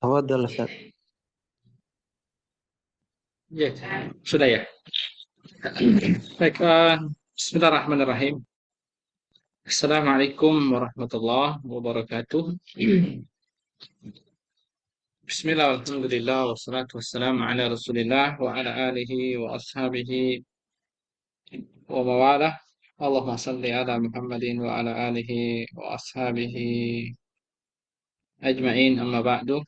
Tafadhal Ustaz. Ya, sudah ya. Baik, bismillahirrahmanirrahim. Assalamualaikum warahmatullahi wabarakatuh. Bismillah, alhamdulillah, wassalatu wassalamu ala rasulillah wa ala alihi wa ashabihi wa mawalah. Allahumma salli ala Muhammadin wa ala alihi wa ashabihi ajma'in, amma ba'du.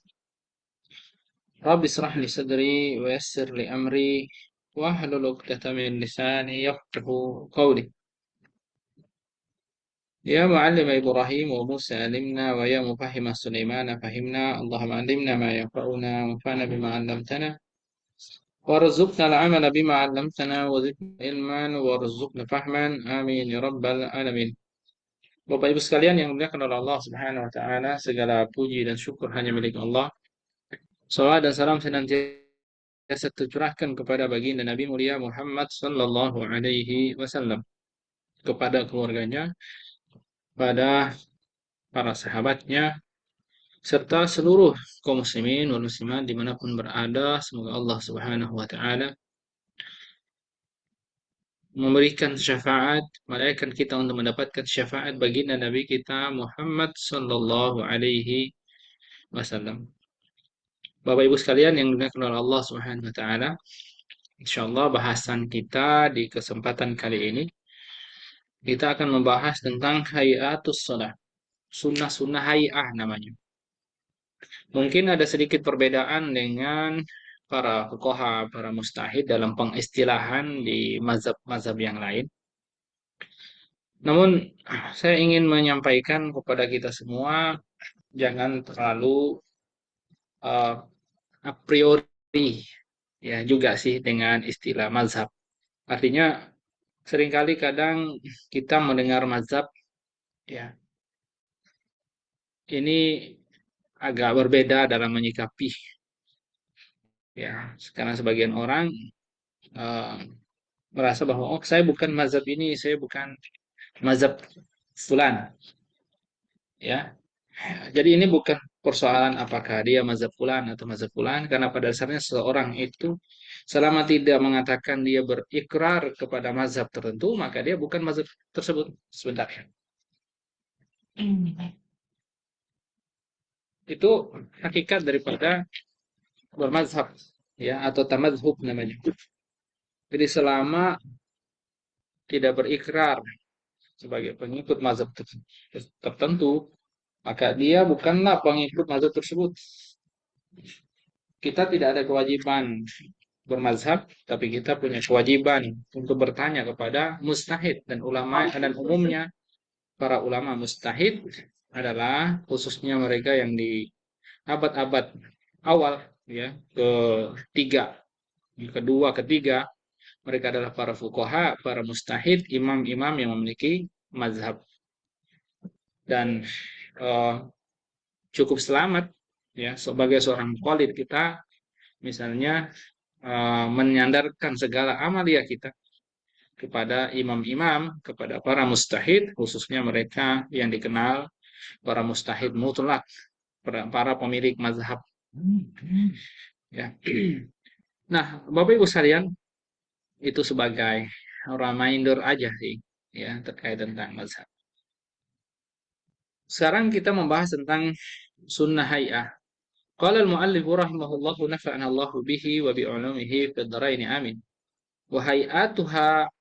Rabbi israh li sadri wa yassir li amri wahlul 'uqdatam min lisani yafqahu qawli. يا معلم إبراهيم وموسى علمنا ويا مفهم سليمان فهمنا اللهم علمنا ما ينفعنا وانفعنا بما علمتنا وارزقنا العمل بما علمتنا وزدنا علما وارزقنا فهما آمين يا رب العالمين. Bapak Ibu sekalian yang dimuliakan oleh Allah Subhanahu wa taala, segala puji dan syukur hanya milik Allah. Salawat dan salam senantiasa tercurahkan kepada baginda Nabi mulia Muhammad sallallahu alaihi wasallam, kepada keluarganya, pada para sahabatnya, serta seluruh kaum muslimin wal muslimat dimanapun berada. Semoga Allah Subhanahu wa taala memberikan syafaat, malaikat kita untuk mendapatkan syafaat baginda Nabi kita Muhammad sallallahu alaihi wasallam. Bapak Ibu sekalian yang dimuliakan oleh Allah Subhanahu wa taala, insyaallah bahasan kita di kesempatan kali ini kita akan membahas tentang hayatus shalah, sunnah-sunnah hayah namanya. Mungkin ada sedikit perbedaan dengan para fuqaha, para mustahid dalam pengistilahan di mazhab-mazhab yang lain. Namun saya ingin menyampaikan kepada kita semua, jangan terlalu uh, a priori ya juga sih dengan istilah mazhab. Artinya seringkali kadang kita mendengar mazhab ya ini agak berbeda dalam menyikapi ya, karena sebagian orang uh, merasa bahwa oh saya bukan mazhab ini, saya bukan mazhab fulan ya. Jadi ini bukan persoalan apakah dia mazhab fulan atau mazhab fulan, karena pada dasarnya seseorang itu selama tidak mengatakan dia berikrar kepada mazhab tertentu, maka dia bukan mazhab tersebut. Sebentar ya. Itu hakikat daripada bermazhab ya, atau tamadzhub namanya. Jadi selama tidak berikrar sebagai pengikut mazhab tertentu, maka dia bukanlah pengikut mazhab tersebut. Kita tidak ada kewajiban bermazhab, tapi kita punya kewajiban untuk bertanya kepada mustahid dan ulama, dan umumnya para ulama mustahid adalah khususnya mereka yang di abad-abad awal ya, ketiga, kedua, ketiga, mereka adalah para fuqaha, para mustahid, imam-imam yang memiliki mazhab, dan uh, cukup selamat ya sebagai seorang muqallid kita misalnya menyandarkan segala amalia kita kepada imam-imam, kepada para mustahid, khususnya mereka yang dikenal para mustahid mutlak, para pemilik mazhab ya. Nah, Bapak Ibu sekalian, itu sebagai reminder aja sih ya terkait tentang mazhab. Sekarang kita membahas tentang sunnah hay'ah. Qala al-mu'allif rahimahullahu nafa'ana Allahu bihi wa bi ulumihi fid dharain amin. Wa hay'atuha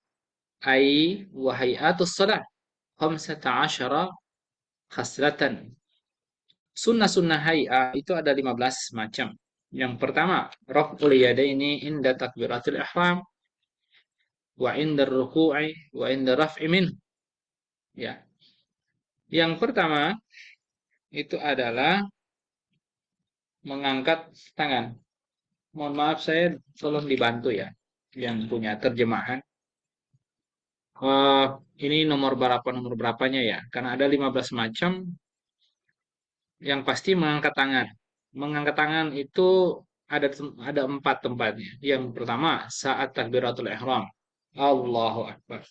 ay wa hay'atus salat 15 khaslatan. Sunnah-sunnah hay'ah itu ada 15 macam. Yang pertama, raf'ul yadaini inda takbiratul ihram wa inda ruku'i wa inda raf'i min. Ya. Yang pertama itu adalah mengangkat tangan. Mohon maaf, saya tolong dibantu ya yang punya terjemahan. Ini nomor berapanya ya? Karena ada 15 macam. Yang pasti mengangkat tangan. Mengangkat tangan itu ada 4 tempatnya. Yang pertama saat takbiratul ihram, Allahu Akbar.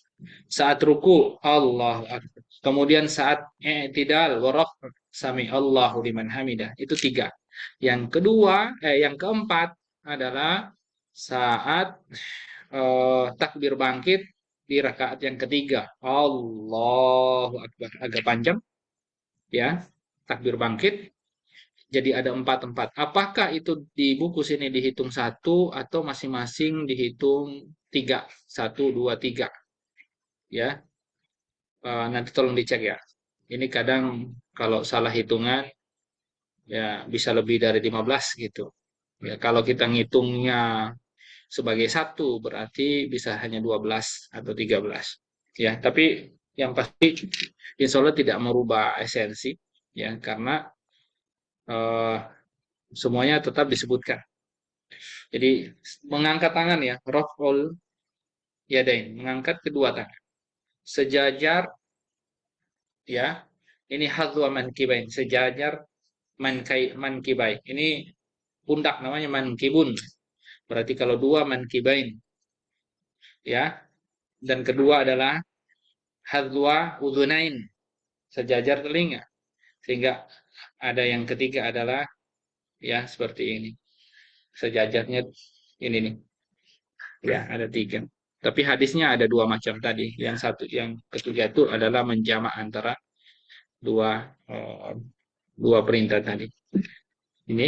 Saat ruku, Allahu Akbar. Kemudian saat i'tidal wa raf', sami Allahu liman hamidah. Itu 3. Yang kedua, yang keempat adalah saat takbir bangkit di rakaat yang ketiga. Allahu Akbar. Agak panjang ya. Takbir bangkit. Jadi ada empat-empat. Apakah itu di buku sini dihitung satu atau masing-masing dihitung tiga? Satu, dua, tiga. Ya, nanti tolong dicek ya. Ini kadang kalau salah hitungan ya bisa lebih dari 15 gitu. Ya, kalau kita ngitungnya sebagai satu berarti bisa hanya 12 atau 13. Ya, tapi yang pasti insya Allah tidak merubah esensi ya karena eh, semuanya tetap disebutkan. Jadi mengangkat tangan ya, raf'ul yadain, mengangkat kedua tangan sejajar ya. Ini hadwa mankibain, sejajar mankibain. Ini pundak namanya mankibun. Berarti kalau dua mankibain ya. Dan kedua adalah hadwa udhunain, sejajar telinga. Sehingga ada yang ketiga adalah ya seperti ini. Sejajarnya ini nih. Ya, ada tiga. Tapi hadisnya ada dua macam tadi. Yang satu, yang ketiga itu adalah menjamak antara dua dua perintah tadi. Ini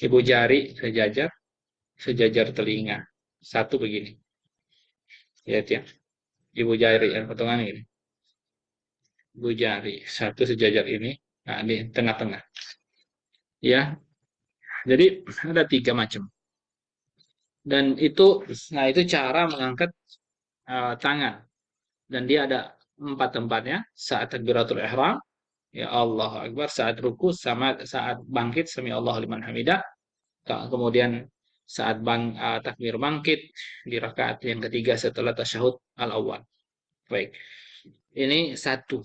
ibu jari sejajar, sejajar telinga. Satu begini. Lihat ya. Ibu jari yang potongan ini. Ibu jari satu sejajar ini. Nah, di tengah-tengah. Ya. Jadi ada tiga macam. Dan itu cara mengangkat tangan. Dan dia ada empat tempatnya saat takbiratul ihram. Ya Allah Akbar saat ruku sama saat bangkit sami Allah liman hamidah. Kemudian saat takbir bangkit di rakaat yang ketiga setelah tasyahud al-awwal. Baik. Ini satu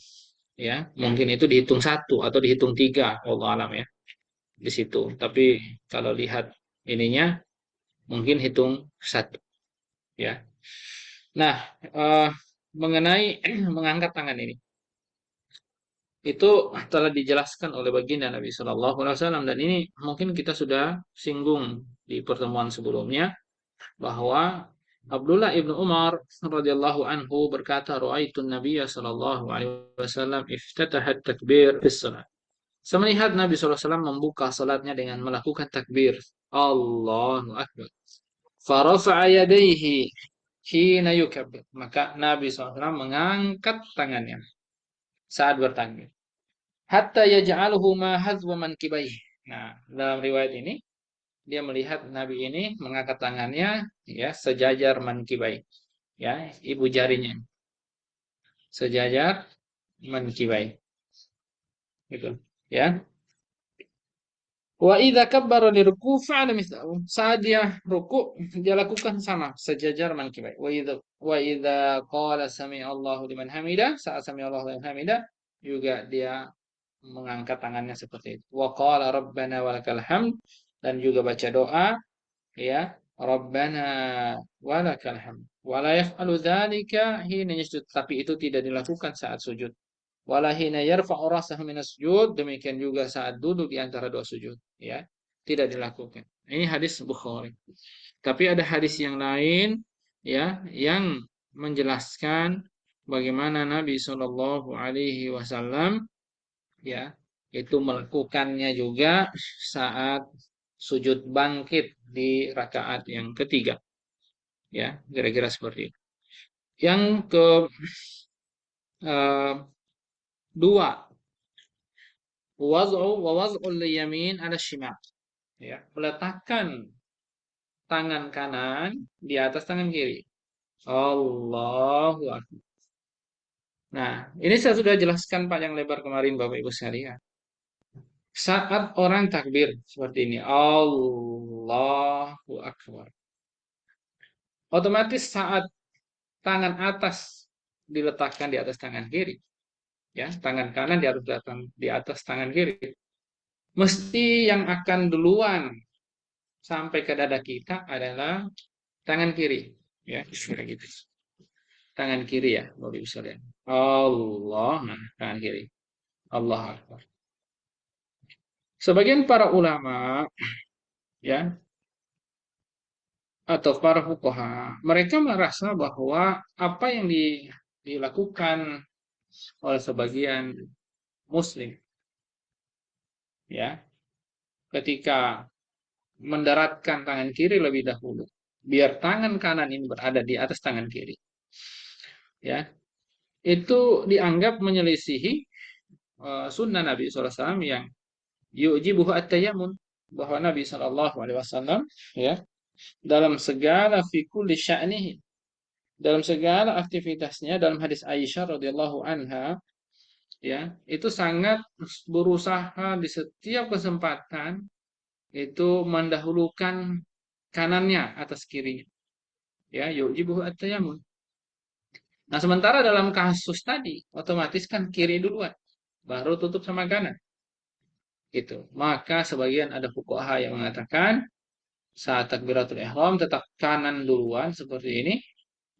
ya. Mungkin itu dihitung satu atau dihitung tiga Allah alam ya di situ. Tapi kalau lihat ininya mungkin hitung satu ya. Nah, eh, mengenai mengangkat tangan ini itu telah dijelaskan oleh baginda Nabi Shallallahu Alaihi Wasallam dan ini mungkin kita sudah singgung di pertemuan sebelumnya bahwa Abdullah ibnu Umar radhiyallahu anhu berkata, "Ra'aitun Nabiya Shallallahu Alaihi Wasallam iftatahat takbir fis salat." Saya melihat Nabi SAW membuka salatnya dengan melakukan takbir. Allahu Akbar. Farafa'a yadayhi hina yukabbir. Maka Nabi SAW mengangkat tangannya saat bertakbir. Hatta yaj'aluhu ma hadwa mankibayhi. Nah, dalam riwayat ini dia melihat Nabi ini mengangkat tangannya ya sejajar mankibai. Ya, ibu jarinya. Sejajar mankibai. Gitu. Ya. Wa idza kabbara liruku fa'ala mithlahu. Saat dia ruku, dia lakukan sama, sejajar mankibai. Wa idza qala sami Allahu liman hamidah, saat sami Allahu liman hamidah juga dia mengangkat tangannya seperti itu. Wa qala rabbana walakal hamd dan juga baca doa ya Rabbana walakal hamd. Wa la yaf'alu dzalika hina yasjud, tapi itu tidak dilakukan saat sujud. Wala hina yarfa'u rasahu minas sujud, demikian juga saat duduk di antara dua sujud, ya. Tidak dilakukan. Ini hadis Bukhari. Tapi ada hadis yang lain ya yang menjelaskan bagaimana Nabi Shallallahu alaihi wasallam ya itu melakukannya juga saat sujud bangkit di rakaat yang ketiga ya kira-kira seperti itu. Yang kedua, wad'ul yamin ala shimal ya meletakkan tangan kanan di atas tangan kiri. Allahu Akbar. Nah, ini saya sudah jelaskan panjang lebar kemarin Bapak Ibu sekalian. Saat orang takbir seperti ini, Allahu Akbar. Otomatis saat tangan atas diletakkan di atas tangan kiri, ya, tangan kanan di atas tangan kiri. Mesti yang akan duluan sampai ke dada kita adalah tangan kiri, ya, kira gitu. Tangan kiri ya, Bapak Ibu sekalian. Allah, nah, tangan kiri. Allah Akbar. Sebagian para ulama, ya, atau para fuqaha, mereka merasa bahwa apa yang dilakukan oleh sebagian muslim, ya, ketika mendaratkan tangan kiri lebih dahulu, biar tangan kanan ini berada di atas tangan kiri, ya, itu dianggap menyelisihi sunnah Nabi SAW yang yujibuhu at-tayammun, bahwa Nabi SAW, ya, dalam segala fikul sya'nihi, dalam segala aktivitasnya, dalam hadis Aisyah radhiyallahu anha, ya, itu sangat berusaha di setiap kesempatan itu mendahulukan kanannya atas kirinya, ya, yujibuhu at-tayammun. Nah, sementara dalam kasus tadi otomatis kan kiri duluan baru tutup sama kanan gitu. Maka sebagian ada fuqaha yang mengatakan saat takbiratul ihram tetap kanan duluan seperti ini,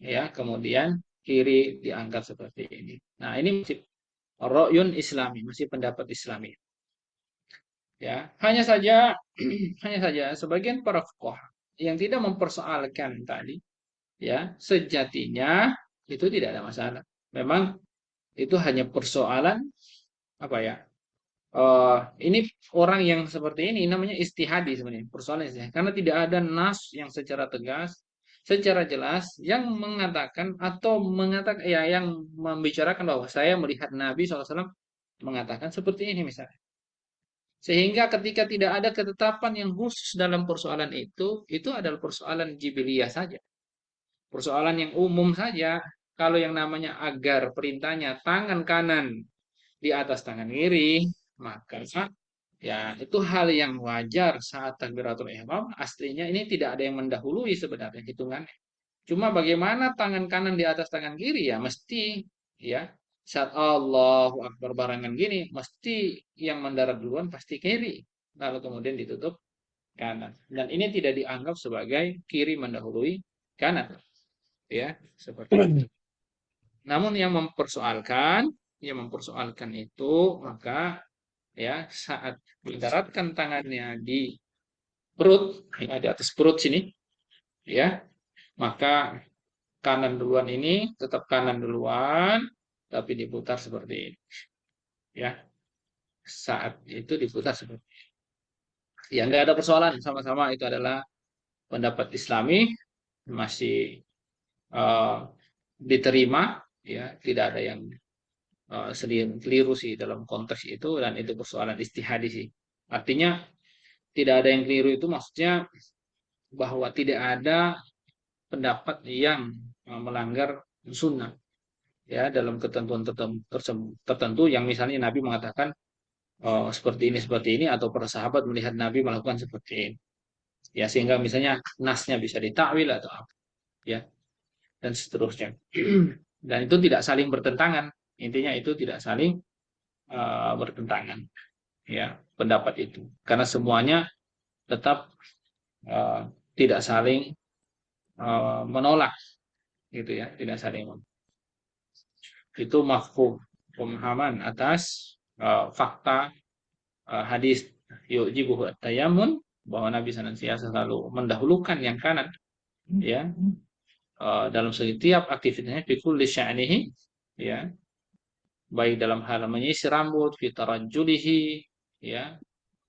ya, kemudian kiri diangkat seperti ini. Nah, ini masih ra'yun Islami, masih pendapat Islami. Ya, hanya saja sebagian para fuqaha yang tidak mempersoalkan tadi, ya, sejatinya itu tidak ada masalah. Memang itu hanya persoalan apa ya? Ini orang yang seperti ini namanya istihadi sebenarnya, persoalan istihadi. Karena tidak ada nas yang secara tegas, secara jelas yang mengatakan atau mengatakan, ya, yang membicarakan bahwa saya melihat Nabi SAW mengatakan seperti ini misalnya. Sehingga ketika tidak ada ketetapan yang khusus dalam persoalan itu adalah persoalan jibiliyah saja. Persoalan yang umum saja. Kalau yang namanya agar perintahnya tangan kanan di atas tangan kiri, maka ya itu hal yang wajar saat takbiratul ihram. Aslinya ini tidak ada yang mendahului sebenarnya hitungannya. Cuma bagaimana tangan kanan di atas tangan kiri, ya mesti, ya, saat Allahu Akbar barangan gini mesti yang mendarat duluan pasti kiri. Lalu kemudian ditutup kanan. Dan ini tidak dianggap sebagai kiri mendahului kanan, ya, seperti itu. Namun yang mempersoalkan itu, maka, ya, saat mendaratkan tangannya di perut, ya, di atas perut sini, ya, maka kanan duluan ini tetap kanan duluan, tapi diputar seperti ini, ya. Saat itu diputar seperti ini. Ya, nggak ada persoalan, sama-sama itu adalah pendapat Islami, masih eh, diterima, ya, tidak ada yang keliru sih dalam konteks itu, dan itu persoalan istihadi sih. Artinya tidak ada yang keliru itu maksudnya bahwa tidak ada pendapat yang melanggar sunnah, ya, dalam ketentuan tertentu yang misalnya Nabi mengatakan seperti ini atau para sahabat melihat Nabi melakukan seperti ini, ya, sehingga misalnya nasnya bisa ditakwil atau apa, ya, dan seterusnya. Dan itu tidak saling bertentangan, intinya itu tidak saling bertentangan, ya, pendapat itu, karena semuanya tetap uh, tidak saling menolak, gitu ya, tidak saling menolak. Itu mafhum pemahaman atas fakta hadis yujibu tayamun, bahwa Nabi senantiasa selalu mendahulukan yang kanan, ya, dalam setiap aktivitasnya fikul sya'nihi, ya, baik dalam hal menyisir rambut, fitarajjulihi, ya,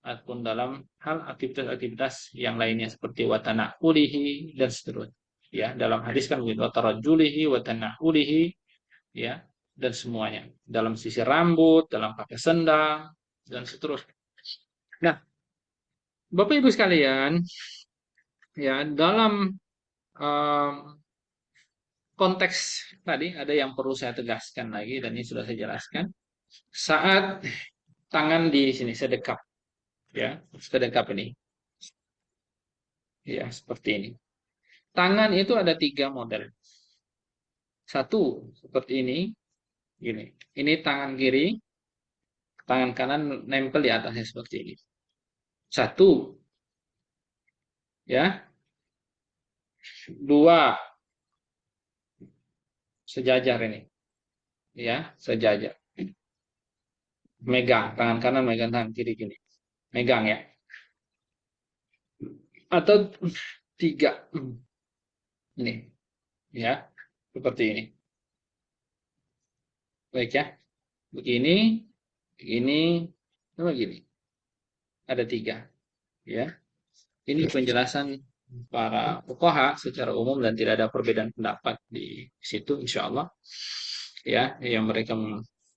ataupun dalam hal aktivitas-aktivitas yang lainnya seperti watanakulihi dan seterusnya. Ya, dalam hadis kan begitu, watarajulihi, watanakulihi, ya, dan semuanya. Dalam sisi rambut, dalam pakai sendal, dan seterusnya. Nah, Bapak Ibu sekalian, ya, dalam um, konteks tadi ada yang perlu saya tegaskan lagi, dan ini sudah saya jelaskan. Saat tangan di sini sedekap, ya, sedekap ini, ya, seperti ini. Tangan itu ada 3 model. Satu seperti ini, gini. Ini tangan kiri, tangan kanan nempel di atasnya seperti ini. Satu, ya. Dua, sejajar ini, ya, sejajar. Megang tangan kanan, megang tangan kiri gini. megang ya. Atau 3. Ini ya, seperti ini. Baik ya. Begini, begini, sama begini. Ada 3 ya. Ini penjelasan para fuqaha secara umum dan tidak ada perbedaan pendapat di situ insya Allah ya, yang mereka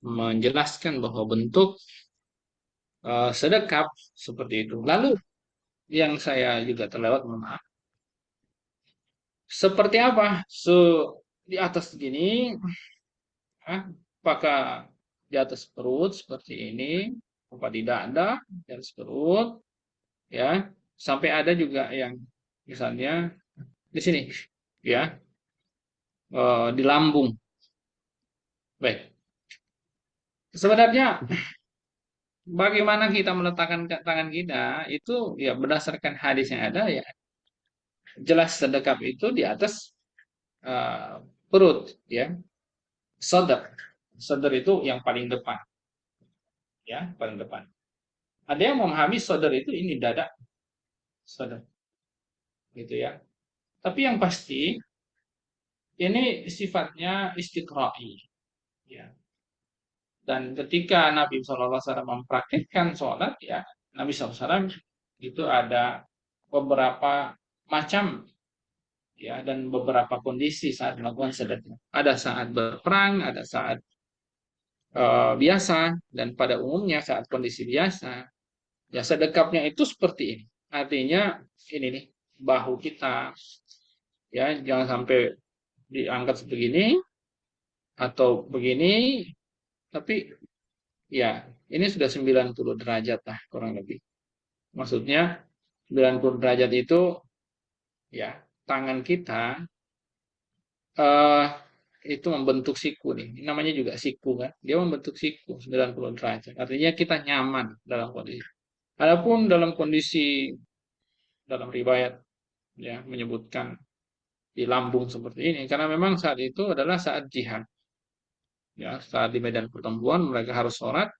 menjelaskan bahwa bentuk sedekap seperti itu. Lalu yang saya juga terlewat, mohon maaf, seperti apa? Di atas gini, apakah di atas perut seperti ini, apa di dada, di atas perut, ya, sampai ada juga yang misalnya di sini, ya, di lambung. Baik. Sebenarnya bagaimana kita meletakkan tangan kita itu ya berdasarkan hadis yang ada ya, jelas sedekap itu di atas perut ya. Sadar. Sadar itu yang paling depan ya, paling depan. Ada yang memahami sadar itu ini dada, sadar gitu ya. Tapi yang pasti ini sifatnya istiqra'i ya. Dan ketika Nabi SAW mempraktikkan sholat ya, Nabi SAW itu ada beberapa macam ya dan beberapa kondisi saat melakukan sedekah. Ada saat berperang, ada saat biasa, dan pada umumnya saat kondisi biasa ya sedekapnya itu seperti ini. Artinya ini nih, bahu kita ya jangan sampai diangkat sebegini atau begini, tapi ya ini sudah 90 derajat lah kurang lebih. Maksudnya 90 derajat itu ya tangan kita eh itu membentuk siku nih. Namanya juga siku kan. Dia membentuk siku 90 derajat. Artinya kita nyaman dalam kondisi. Adapun dalam kondisi dalam riwayat ya menyebutkan di lambung seperti ini karena memang saat itu adalah saat jihad. Ya, saat di medan pertempuran mereka harus sholat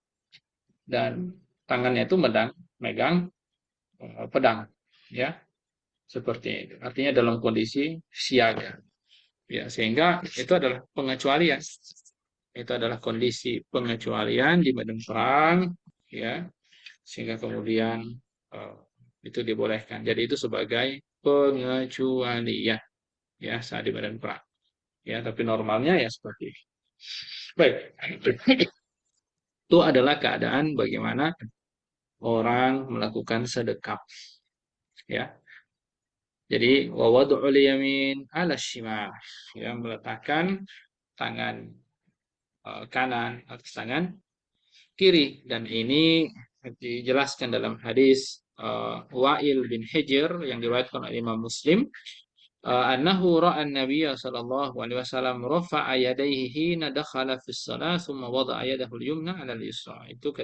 dan tangannya itu megang pedang ya. Seperti itu. Artinya dalam kondisi siaga. Ya, sehingga itu adalah pengecualian. Itu adalah kondisi pengecualian di medan perang, ya, sehingga kemudian eh, itu dibolehkan. Jadi itu sebagai pengecualian, ya, saat di medan perang. Ya, tapi normalnya ya seperti itu. Baik, itu adalah keadaan bagaimana orang melakukan sedekap, ya. Jadi wawadu'ul yamin ala shimal, ya, meletakkan tangan kanan atas tangan kiri, dan ini dijelaskan dalam hadis Wa'il bin Hijr yang diriwayatkan oleh Imam Muslim, annahu ra'a an-nabiy sallallahu alaihi wasallam rafa'a yadayhi hina dakhala fi shalah thumma wada'a yadahu al-yumna 'ala al-yusra. Itu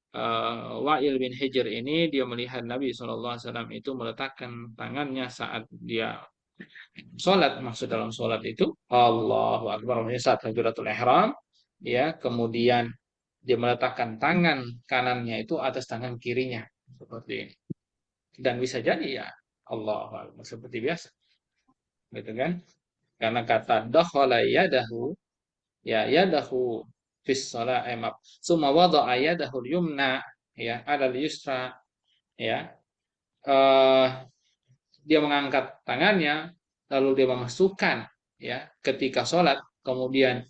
Wa'il bin Hijr ini dia melihat Nabi sallallahu alaihi wasallam itu meletakkan tangannya saat dia sholat. Maksud dalam sholat itu Allahu Akbar, saat takbiratul ihram ya, kemudian dia meletakkan tangan kanannya itu atas tangan kirinya seperti ini, dan bisa jadi ya Allah seperti biasa gitu kan, karena kata dakhala yadahu ya yadahu fis shalah emap summa wada'a yadahu yumna ya alal yusra ya, eh, dia mengangkat tangannya lalu dia memasukkan ya ketika sholat, kemudian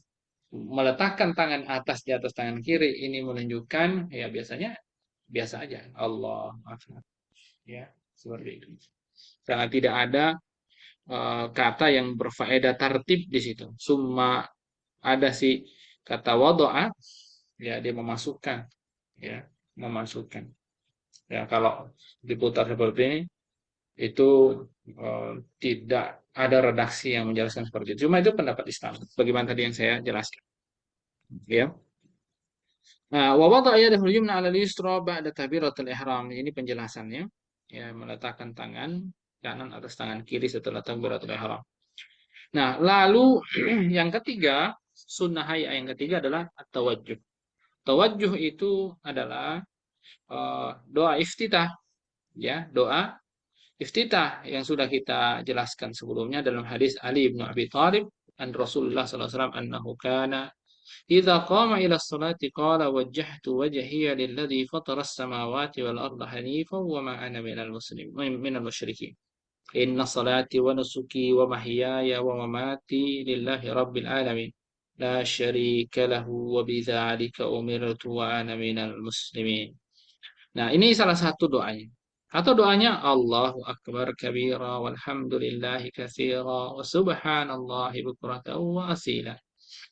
meletakkan tangan atas di atas tangan kiri, ini menunjukkan ya biasanya biasa aja Allah ya seperti itu, karena tidak ada kata yang berfaedah tartib di situ. Summa ada si kata wadoa ya dia memasukkan ya, memasukkan ya, kalau diputar seperti ini itu tidak ada redaksi yang menjelaskan seperti itu. Cuma itu pendapat Islam. Bagaimana tadi yang saya jelaskan ya. Nah, wa wada'a yadahu al-yumna 'ala al-yusra ba'da takbiratul ihram. Ini penjelasannya. Ya, meletakkan tangan kanan atas tangan kiri setelah takbiratul ihram. Nah, lalu yang ketiga, sunnah hayya yang ketiga adalah at-tawajjuh. Tawajjuh itu adalah doa iftitah, ya, doa iftitah yang sudah kita jelaskan sebelumnya dalam hadis Ali bin Abi Thalib an Rasulullah sallallahu alaihi wasallam annahu kana idza qama ila sholati qala wajjahtu wajhiya lilladzi fatara as-samawati wal arda hanifan wa ma ana minal musyrikin. Inna salati wa nusuki wa mahyaya wa mamati lillahi rabbil alamin. La syarika lahu wa bidzalika umirtu wa ana minal muslimin. Nah, ini salah satu doanya. Atau doanya Allahu Akbar kabira walhamdulillahi katsira wa subhanallahi bukratan wa asila.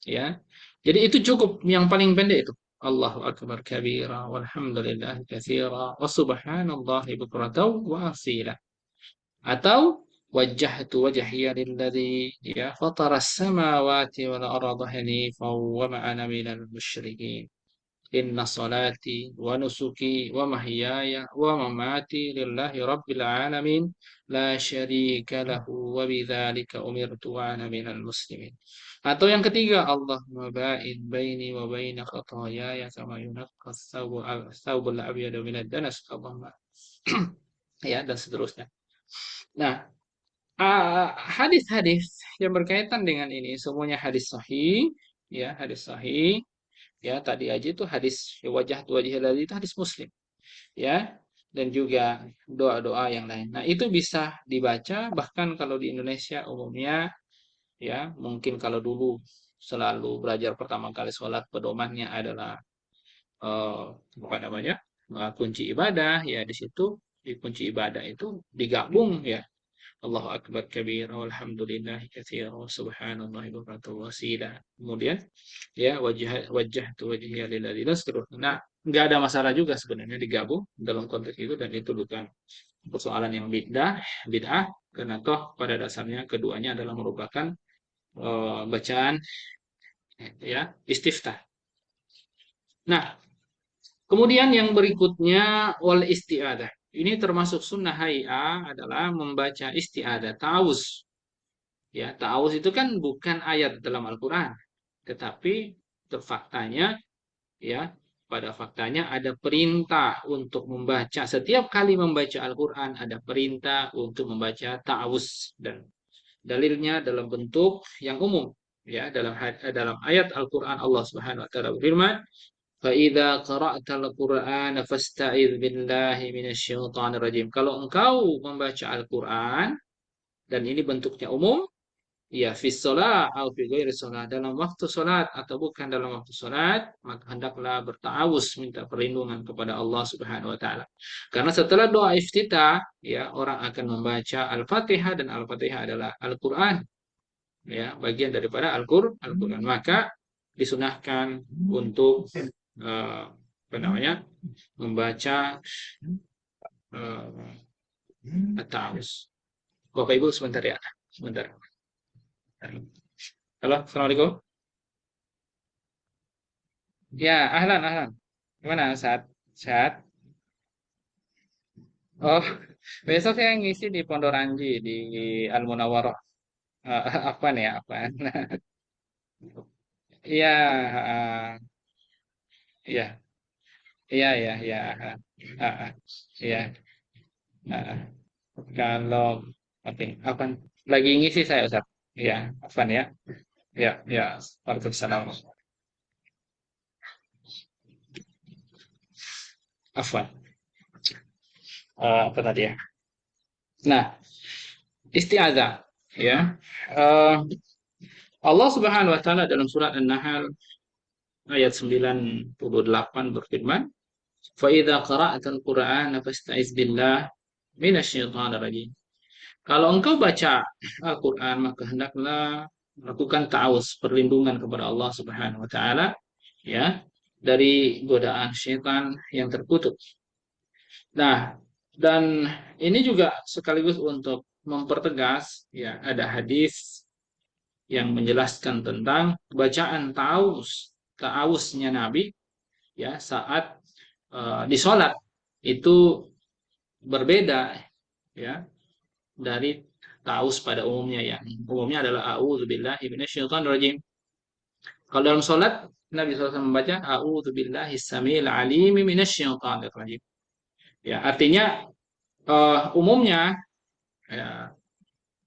Ya. Jadi itu cukup yang paling pendek itu. Allahu Akbar kabira walhamdulillahi katsira wa subhanallahi bukratan wa asila. Atau wajjahtu wajhiya lilladzi ya fataras samawati wal arda hanifan wa ma ana minal musyrikin. Inna salati wa nusuki wa mahyaya wa mamati lillahi rabbil alamin la syarika lahu wa bidzalika umirtu wa ana minal muslimin. Atau yang ketiga, Allahumma ba'id baini wa baina khataayaya kama yunqqa thawbul abyadu minad danas. Allahumma ya, dan seterusnya. Nah, hadis-hadis yang berkaitan dengan ini semuanya hadis sahih, ya, hadis sahih. Ya, tadi aja itu hadis wajah tadi itu hadis Muslim, ya. Dan juga doa-doa yang lain. Nah, itu bisa dibaca bahkan kalau di Indonesia umumnya, ya, mungkin kalau dulu selalu belajar pertama kali sholat pedomannya adalah apa namanya? Kunci ibadah, ya, di situ di kunci ibadah itu digabung, ya. Allahu Akbar kabir walhamdulillahi katsira wa subhanallahi bukratan wa asila. Kemudian ya wajjahtu wajhiya lillazi dan seterusnya. Nah, nggak ada masalah juga sebenarnya digabung dalam konteks itu dan itu bukan persoalan yang bid'ah karena toh pada dasarnya keduanya adalah merupakan bacaan ya istiftah. Nah, kemudian yang berikutnya wal isti'adah. Ini termasuk sunnah hay'a adalah membaca isti'adah, ta'awuz. Ya, ta'awuz itu kan bukan ayat dalam Al-Qur'an, tetapi faktanya ya, pada faktanya ada perintah untuk membaca setiap kali membaca Al-Qur'an ada perintah untuk membaca ta'awuz dan dalilnya dalam bentuk yang umum ya dalam ayat Al-Qur'an Allah Subhanahu wa taala berfirman فَإِذَا قَرَأْتَ الْقُرْآنَ فَاسْتَعِذْ بِاللَّهِ مِنَ الشَّيْطَانِ الرَّجِيمِ. Kalau engkau membaca Al-Quran, dan ini bentuknya umum, ya fi sholat atau fi ghairi sholat, dalam waktu sholat atau bukan dalam waktu sholat, maka hendaklah berta'awuz, minta perlindungan kepada Allah Subhanahu wa taala. Karena setelah doa iftitah, ya, orang akan membaca Al-Fatihah dan Al-Fatihah adalah Al-Qur'an, ya, bagian daripada Al-Qur'an. Maka disunahkan untuk apa namanya? Membaca at-ta'awuz. Bapak Ibu sebentar ya. Sebentar. Halo, Assalamualaikum. Ya, ahlan, ahlan. Gimana, saat? Sehat? Oh, besok saya ngisi di Pondok Ranji, di Al Munawwarah. Apa nih ya, apa? Iya, iya, iya, iya, iya, iya, kalau, oke, apa? Lagi ngisi saya, Ustaz. Iya, apa ya? Ya, ya, Waalaikumsalam. Afwan. Apa tadi ya? Nah, isti'adzah, ya. Eh, Allah Subhanahu wa taala dalam surat An-Nahl ayat 98 berfirman, "Fa idza qara'tal Qur'ana fasta'iz billah minasyaitonir rajim." Kalau engkau baca Al-Qur'an maka hendaklah melakukan ta'awuz, perlindungan kepada Allah Subhanahu wa taala, ya, dari godaan syaitan yang terkutuk. Nah, dan ini juga sekaligus untuk mempertegas, ya, ada hadis yang menjelaskan tentang bacaan ta'awuznya Nabi, ya, saat di sholat itu berbeda, ya, dari ta'awuz pada umumnya, ya. Umumnya adalah a'udzubillahi minasyaitonirrajim. Kalau dalam sholat Nabi SAW membaca a'udzubillahi samil alimi minasyaitonir rajim. Ya, artinya umumnya ya,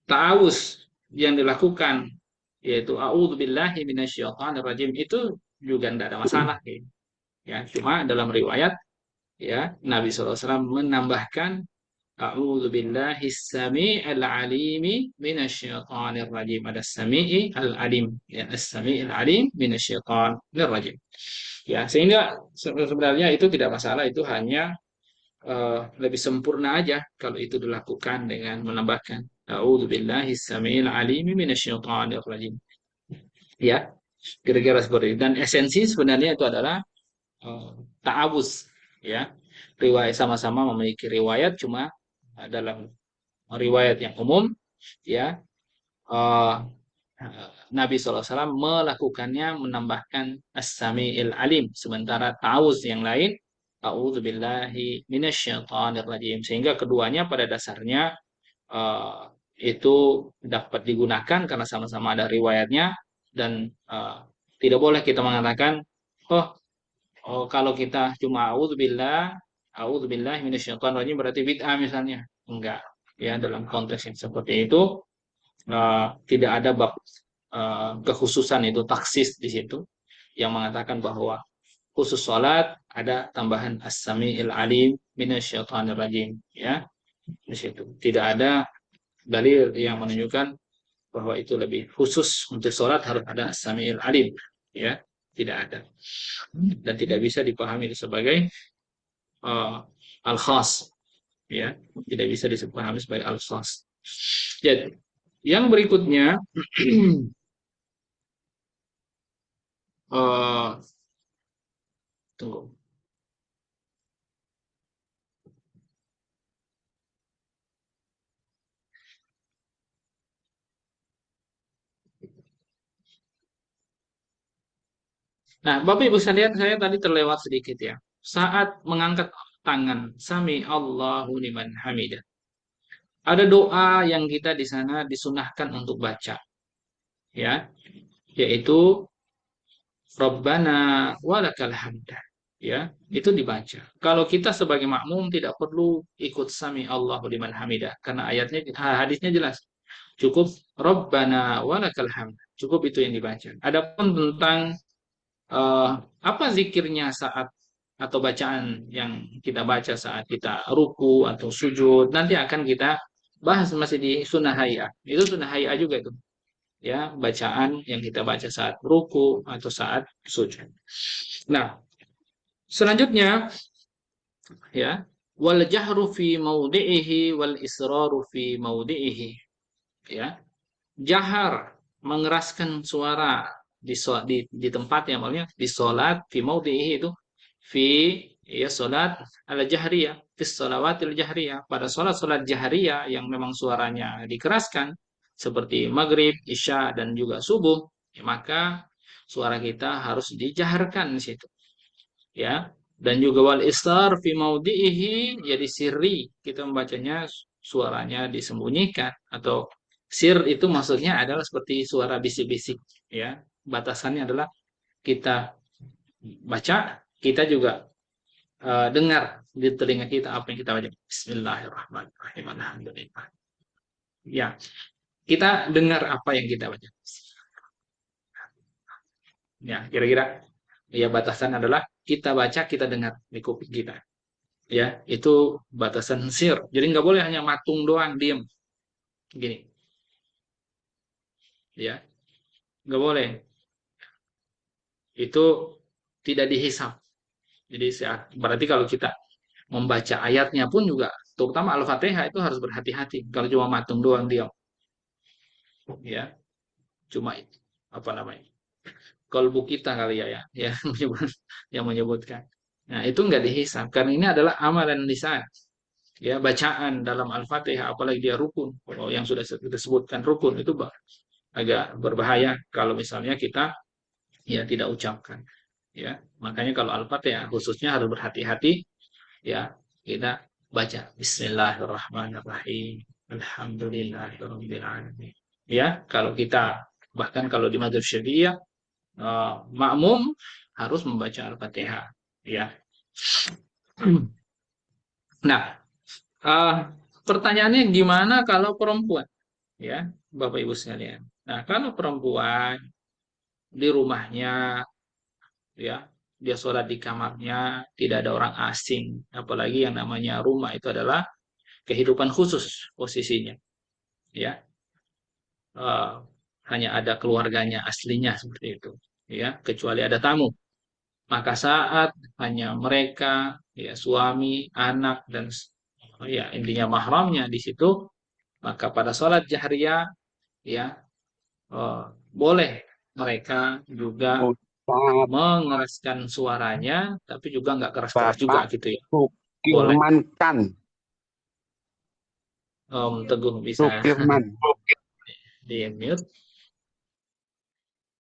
ta'awuz yang dilakukan yaitu a'udzubillahi minasyaitonir rajim itu juga tidak ada masalah gitu. Ya, cuma dalam riwayat ya Nabi SAW menambahkan a'udzubillahi samii'il 'alimi minasyaitonir rajim. Ada sami'i al-alim ya, as-sami'il 'alim minasyaitonir rajim. Ya, sehingga sebenarnya itu tidak masalah, itu hanya lebih sempurna aja kalau itu dilakukan dengan menambahkan a'udzubillahi samii'il 'alimi minasyaitonir rajim. Ya, kira-kira seperti itu. Dan esensi sebenarnya itu adalah ta'awuz ya. Riwayat sama-sama memiliki riwayat, cuma dalam riwayat yang umum ya eh, Nabi SAW melakukannya menambahkan as-sami'il alim, sementara ta'awuz yang lain a'udzubillahi minasyaitonir rajim, sehingga keduanya pada dasarnya eh, itu dapat digunakan karena sama-sama ada riwayatnya. Dan tidak boleh kita mengatakan oh, kalau kita cuma a'udzubillah minasyaitonir rajim berarti bid'ah misalnya. Enggak. Ya, dalam konteks yang seperti itu tidak ada bab kekhususan, itu taksis di situ yang mengatakan bahwa khusus sholat ada tambahan as-sami'il alim minasyaitonir rajim ya. Di situ tidak ada dalil yang menunjukkan bahwa itu lebih khusus untuk sholat harus ada as-sami'il alim ya, tidak ada, dan tidak bisa dipahami sebagai uh, al-khas ya, tidak bisa dipahami sebagai al-khas. Jadi yang berikutnya tunggu. Nah, Bapak Ibu sekalian, saya tadi terlewat sedikit ya. Saat mengangkat tangan, sami Allahu liman hamidah. Ada doa yang kita di sana disunahkan untuk baca, ya, yaitu Rabbana walakal hamdah. Ya, itu dibaca. Kalau kita sebagai makmum tidak perlu ikut sami Allahu liman hamidah karena ayatnya hadisnya jelas. Cukup Rabbana walakal hamd. Cukup itu yang dibaca. Adapun tentang apa zikirnya saat atau bacaan yang kita baca saat kita ruku atau sujud nanti akan kita bahas, masih di sunnah hayya. Itu sunnah hayya juga itu. Ya, bacaan yang kita baca saat ruku atau saat sujud. Nah, selanjutnya ya, wal jahru fi maudhi'ihi wal israru fi maudhi'ihi ya. Jahar, mengeraskan suara di tempat yang maksudnya di salat fi maudhi'ihi itu fi ya salat al jahriyah fi shalawatil jahriyah, pada salat-salat jahriyah yang memang suaranya dikeraskan seperti maghrib, isya dan juga subuh, ya, maka suara kita harus dijaharkan di situ ya. Dan juga wal istar fi maudhi'ihi, jadi sirri, kita membacanya suaranya disembunyikan, atau sir itu maksudnya adalah seperti suara bisik-bisik ya. Batasannya adalah kita baca, kita juga dengar di telinga kita apa yang kita baca. Bismillahirrahmanirrahim. Alhamdulillah. Ya, kita dengar apa yang kita baca. Ya, kira-kira ya batasan adalah kita baca, kita dengar di kuping kita. Ya, itu batasan sir. Jadi nggak boleh hanya matung doang, diem gini. Ya, nggak boleh. Itu tidak dihisap. Jadi berarti kalau kita membaca ayatnya pun juga, terutama Al-Fatihah, itu harus berhati-hati. Kalau cuma matung doang diam, ya, cuma apa namanya, kalbu kita kali ya, ya yang menyebutkan. Nah, itu nggak dihisap karena ini adalah amalan lisan. Ya, bacaan dalam Al-Fatihah, apalagi dia rukun. Kalau yang sudah kita sebutkan rukun itu agak berbahaya kalau misalnya kita ya tidak ucapkan. Ya, makanya kalau Al-Fatihah khususnya harus berhati-hati. Ya, kita baca Bismillahirrahmanirrahim. Alhamdulillahirobbilalamin. Ya, kalau kita bahkan kalau di madzhab Syafi'iyah makmum harus membaca Al-Fatihah, ya. Nah, eh, pertanyaannya gimana kalau perempuan, ya, Bapak Ibu sekalian. Nah, kalau perempuan di rumahnya, ya, dia sholat di kamarnya, tidak ada orang asing, apalagi yang namanya rumah itu adalah kehidupan khusus posisinya, ya. Eh, hanya ada keluarganya aslinya seperti itu, ya, kecuali ada tamu. Maka saat hanya mereka, ya, suami, anak, dan ya intinya mahramnya di situ, maka pada sholat jahriyah, ya, eh, boleh mereka juga Ustaz, mengeraskan suaranya, tapi juga nggak keras-keras juga Bapak gitu ya. Boleh. Sukirmankan, Om Teguh bisa Sukirman. di mute.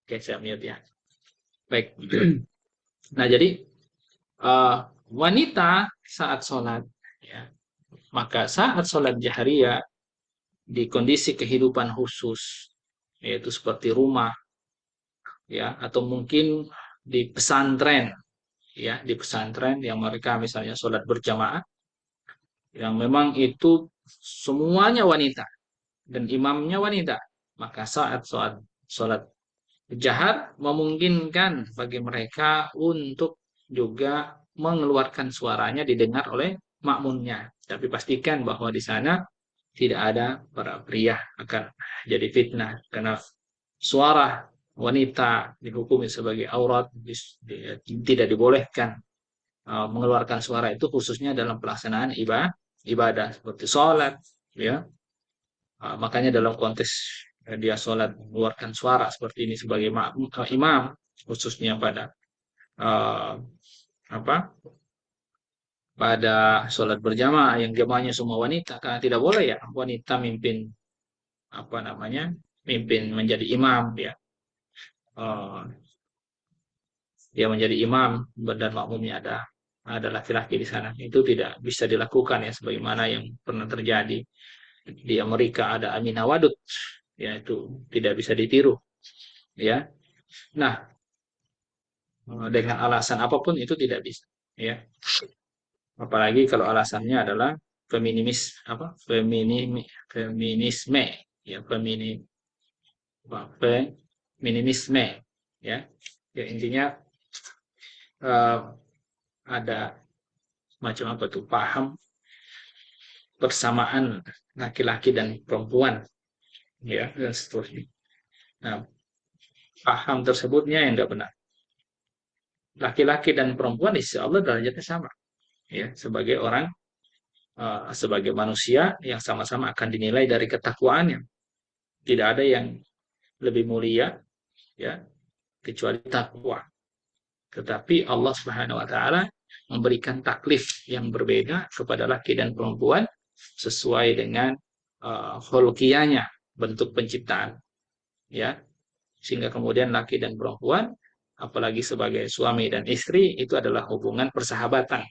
Oke, saya mute ya. Baik. Nah, jadi eh, wanita saat sholat, ya, maka saat sholat jahriyah di kondisi kehidupan khusus, yaitu seperti rumah, ya, atau mungkin di pesantren, ya, di pesantren yang mereka misalnya sholat berjamaah, yang memang itu semuanya wanita dan imamnya wanita, maka saat sholat jahar memungkinkan bagi mereka untuk juga mengeluarkan suaranya didengar oleh makmumnya. Tapi pastikan bahwa di sana tidak ada para pria, akan jadi fitnah karena suara wanita dihukumi sebagai aurat, tidak dibolehkan mengeluarkan suara itu khususnya dalam pelaksanaan ibadah seperti sholat, ya. Makanya dalam konteks dia sholat mengeluarkan suara seperti ini sebagai imam, khususnya pada uh, apa pada sholat berjamaah yang jamaahnya semua wanita, karena tidak boleh ya wanita mimpin, apa namanya, mimpin menjadi imam, ya. Uh, dia menjadi imam dan makmumnya ada laki-laki di sana, itu tidak bisa dilakukan ya, sebagaimana yang pernah terjadi di Amerika, ada Amina Wadud, ya, itu tidak bisa ditiru, ya. Nah, dengan alasan apapun itu tidak bisa, ya, apalagi kalau alasannya adalah feminimis, apa, feminisme, ya, feminisme, ya, ya, intinya eh, ada macam apa tuh, paham persamaan laki-laki dan perempuan, ya, dan seterusnya. Nah, paham tersebutnya yang tidak benar. Laki-laki dan perempuan insya Allah derajatnya sama, ya, sebagai orang, sebagai manusia yang sama-sama akan dinilai dari ketakwaannya. Tidak ada yang lebih mulia, ya, kecuali takwa. Tetapi Allah Subhanahu wa taala memberikan taklif yang berbeda kepada laki dan perempuan sesuai dengan khuluqiyahnya, bentuk penciptaan, ya. Sehingga kemudian laki dan perempuan, apalagi sebagai suami dan istri, itu adalah hubungan persahabatan,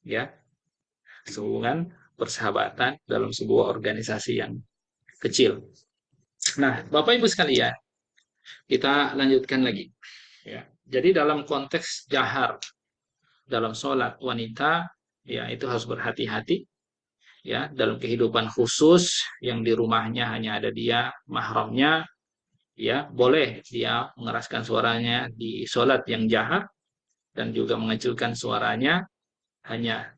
ya. Hubungan persahabatan dalam sebuah organisasi yang kecil. Nah, Bapak Ibu sekalian, kita lanjutkan lagi, ya. Jadi dalam konteks jahar dalam sholat wanita, ya, itu harus berhati-hati, ya, dalam kehidupan khusus yang di rumahnya hanya ada dia mahramnya, ya, boleh dia mengeraskan suaranya di sholat yang jahar dan juga mengecilkan suaranya hanya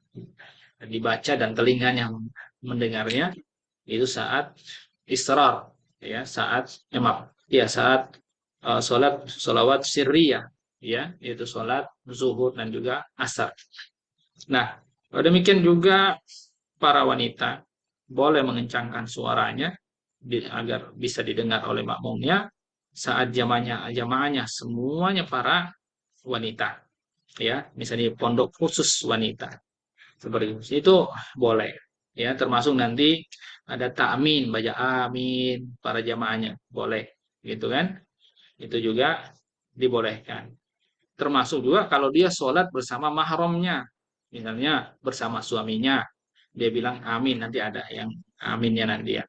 dibaca dan telinganya mendengarnya, itu saat israr, ya, saat ya, saat sholat sholawat sirriyah, ya, yaitu sholat zuhur dan juga asar. Nah, demikian juga para wanita boleh mengencangkan suaranya agar bisa didengar oleh makmumnya saat jamaahnya semuanya para wanita, ya, misalnya pondok khusus wanita seperti itu boleh, ya, termasuk nanti ada takmin, baca amin para jamaahnya boleh, gitu kan, itu juga dibolehkan. Termasuk juga kalau dia sholat bersama mahramnya, misalnya bersama suaminya, dia bilang amin, nanti ada yang aminnya nanti, ya,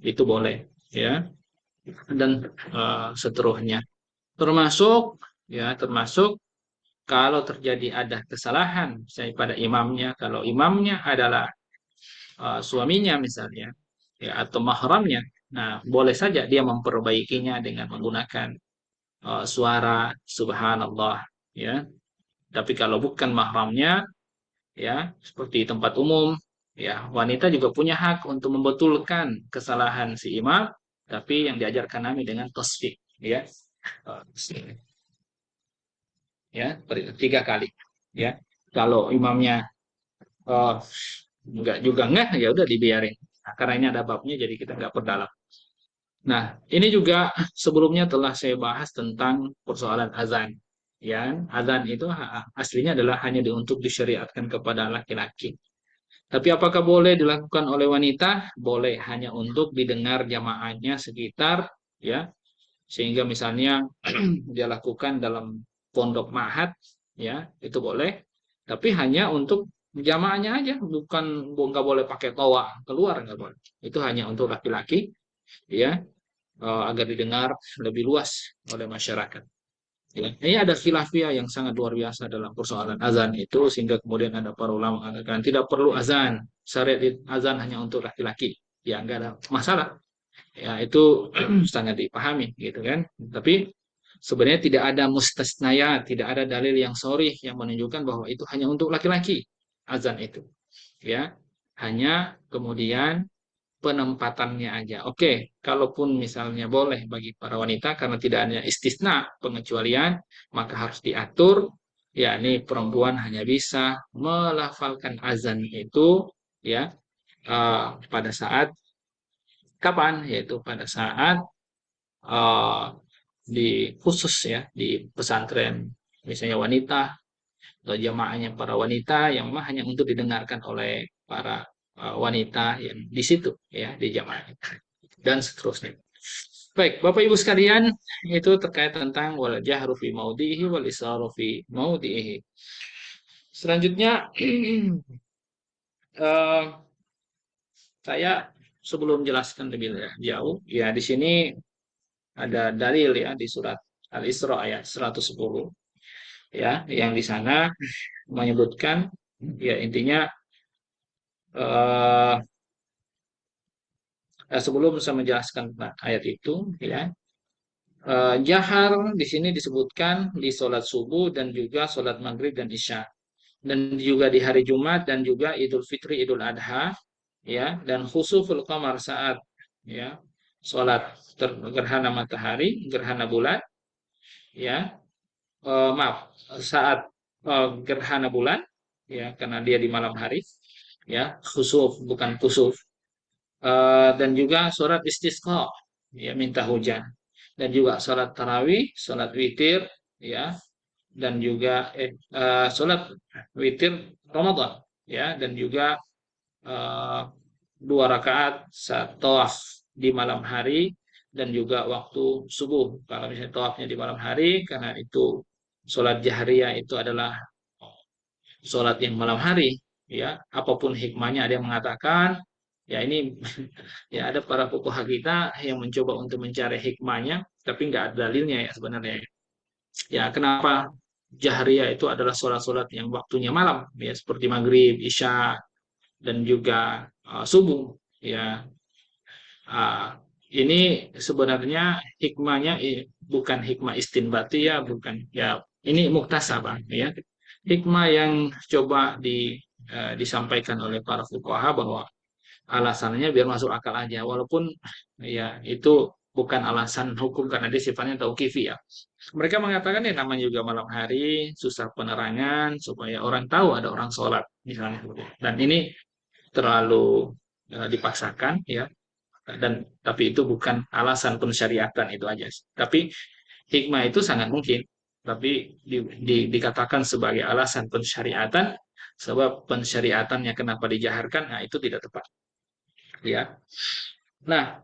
itu boleh, ya, dan seterusnya. Termasuk kalau terjadi ada kesalahan misalnya pada imamnya, kalau imamnya adalah suaminya misalnya, ya, atau mahramnya, nah boleh saja dia memperbaikinya dengan menggunakan suara subhanallah, ya. Tapi kalau bukan mahramnya, ya, seperti tempat umum, ya, wanita juga punya hak untuk membetulkan kesalahan si imam, tapi yang diajarkan Nabi dengan tasfik, ya. Ya, 3 kali, ya. Kalau imamnya oh, enggak, ya udah dibiarin. Nah, karena ini ada babnya, jadi kita nggak perdalam. Nah, ini juga sebelumnya telah saya bahas tentang persoalan azan. Ya, azan itu aslinya adalah hanya untuk disyariatkan kepada laki-laki. Tapi apakah boleh dilakukan oleh wanita? Boleh, hanya untuk didengar jamaahnya sekitar, ya. Sehingga misalnya dia lakukan dalam pondok ma'had, ya, itu boleh. Tapi hanya untuk jamaahnya aja, bukan nggak boleh pakai toa keluar, nggak boleh. Itu hanya untuk laki-laki, ya, agar didengar lebih luas oleh masyarakat. Ya. Ini ada khilafiyah yang sangat luar biasa dalam persoalan azan itu, sehingga kemudian ada para ulama mengatakan tidak perlu azan, syariat azan hanya untuk laki-laki. Ya, nggak ada masalah. Ya, itu sangat dipahami gitu kan. Tapi sebenarnya tidak ada mustasnayat, tidak ada dalil yang sharih yang menunjukkan bahwa itu hanya untuk laki-laki azan itu. Ya, hanya kemudian penempatannya aja. Oke, kalaupun misalnya boleh bagi para wanita karena tidak hanya istisna pengecualian, maka harus diatur, yakni perempuan hanya bisa melafalkan azan itu, ya, pada saat kapan? Yaitu pada saat eh, di khusus, ya, di pesantren misalnya wanita atau jamaahnya para wanita yang memang hanya untuk didengarkan oleh para wanita yang di situ, ya, di jamaah dan seterusnya. Baik, Bapak Ibu sekalian, itu terkait tentang wal jahru fi maudhihi wal isharu fi maudhihi. Selanjutnya eh, saya sebelum jelaskan lebih jauh, ya, di sini ada dalil, ya, di surat Al-Isra ayat 110, ya, yang di sana menyebutkan, ya, intinya eh, sebelum saya menjelaskan ayat itu, ya, jahar di sini disebutkan di sholat subuh dan juga sholat maghrib dan isya, dan juga di hari Jumat dan juga Idul Fitri, Idul Adha, ya, dan khusuful qamar saat, ya, sholat gerhana matahari, gerhana bulan, ya, maaf, saat gerhana bulan, ya, karena dia di malam hari, ya, khusuf bukan kusuf. Dan juga sholat istisqa, ya, minta hujan, dan juga sholat tarawih, sholat witir, ya, dan juga sholat witir Ramadan, ya, dan juga eh, 2 rakaat saat tawaf di malam hari, dan juga waktu subuh kalau misalnya tawafnya di malam hari, karena itu sholat jahriyah itu adalah sholat yang malam hari, ya, apapun hikmahnya. Ada yang mengatakan, ya, ini ya, ada para fuqaha kita yang mencoba untuk mencari hikmahnya tapi nggak ada dalilnya, ya, sebenarnya, ya, kenapa jahriyah itu adalah sholat-sholat yang waktunya malam, ya, seperti maghrib, isya, dan juga subuh, ya. Ah, ini sebenarnya hikmahnya bukan hikmah istinbati, ya, bukan, ya, ini muktasabah, ya, hikmah yang coba disampaikan oleh para fuqaha bahwa alasannya biar masuk akal aja, walaupun, ya, itu bukan alasan hukum karena dia sifatnya tauqifi, ya. Mereka mengatakan, ya, namanya juga malam hari, susah penerangan supaya orang tahu ada orang sholat misalnya, dan ini terlalu dipaksakan, ya, dan tapi itu bukan alasan pensyariatan, itu aja sih. Tapi hikmah itu sangat mungkin, tapi dikatakan sebagai alasan pensyariatan, sebab pensyariatannya kenapa dijaharkan, nah itu tidak tepat, ya. Nah,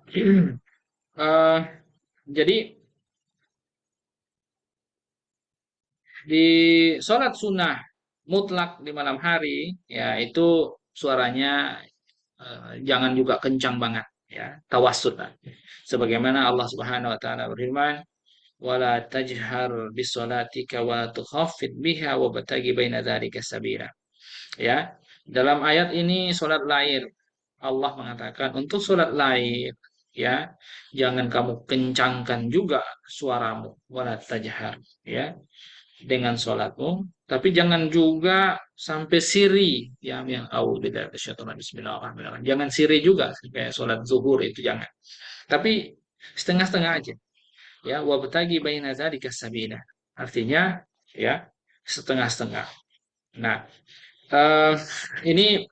eh, jadi di sholat sunnah mutlak di malam hari, ya, itu suaranya jangan juga kencang banget, ya, tawassut lah. Sebagaimana Allah Subhanahu wa taala berfirman, wala tajhar bisolatika wa tukhafid biha wa batagi baina dzalika sabila. Ya, dalam ayat ini solat lain Allah mengatakan untuk solat lain, ya, jangan kamu kencangkan juga suaramu, wala tajhar, ya, dengan sholatmu, tapi jangan juga sampai siri, yang auzubillahi minasyaitonir bismillahirrahmanirrahim. Jangan siri juga kayak sholat zuhur itu jangan. Tapi setengah-setengah aja. Ya, wabtagi baina dzalika sabila. Artinya ya setengah-setengah. Nah, eh, ini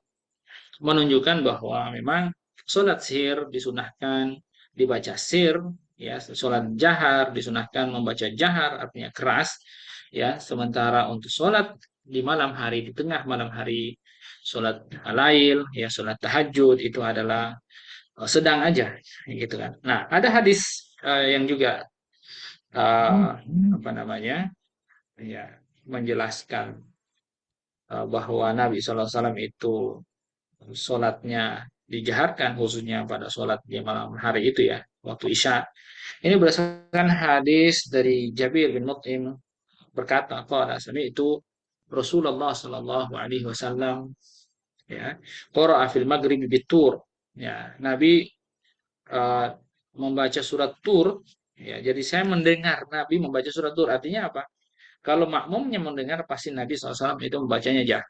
menunjukkan bahwa memang sholat sir disunahkan dibaca sir, ya, sholat jahar disunahkan membaca jahar artinya keras, ya, sementara untuk sholat di malam hari, di tengah malam hari, sholat lail, ya, sholat tahajud itu adalah sedang aja gitu kan. Nah, ada hadis yang juga apa namanya, ya, menjelaskan bahwa Nabi SAW itu sholatnya dijaharkan khususnya pada sholat di malam hari itu, ya, waktu Isya. Ini berdasarkan hadis dari Jabir bin Mut'im berkata, qala itu Rasulullah sallallahu alaihi wasallam, ya, qara'a fil maghrib bitur. Ya, Nabi uh, membaca surat Tur, ya. Jadi saya mendengar Nabi membaca surat Tur. Artinya apa? Kalau makmumnya mendengar pasti Nabi SAW itu membacanya jah.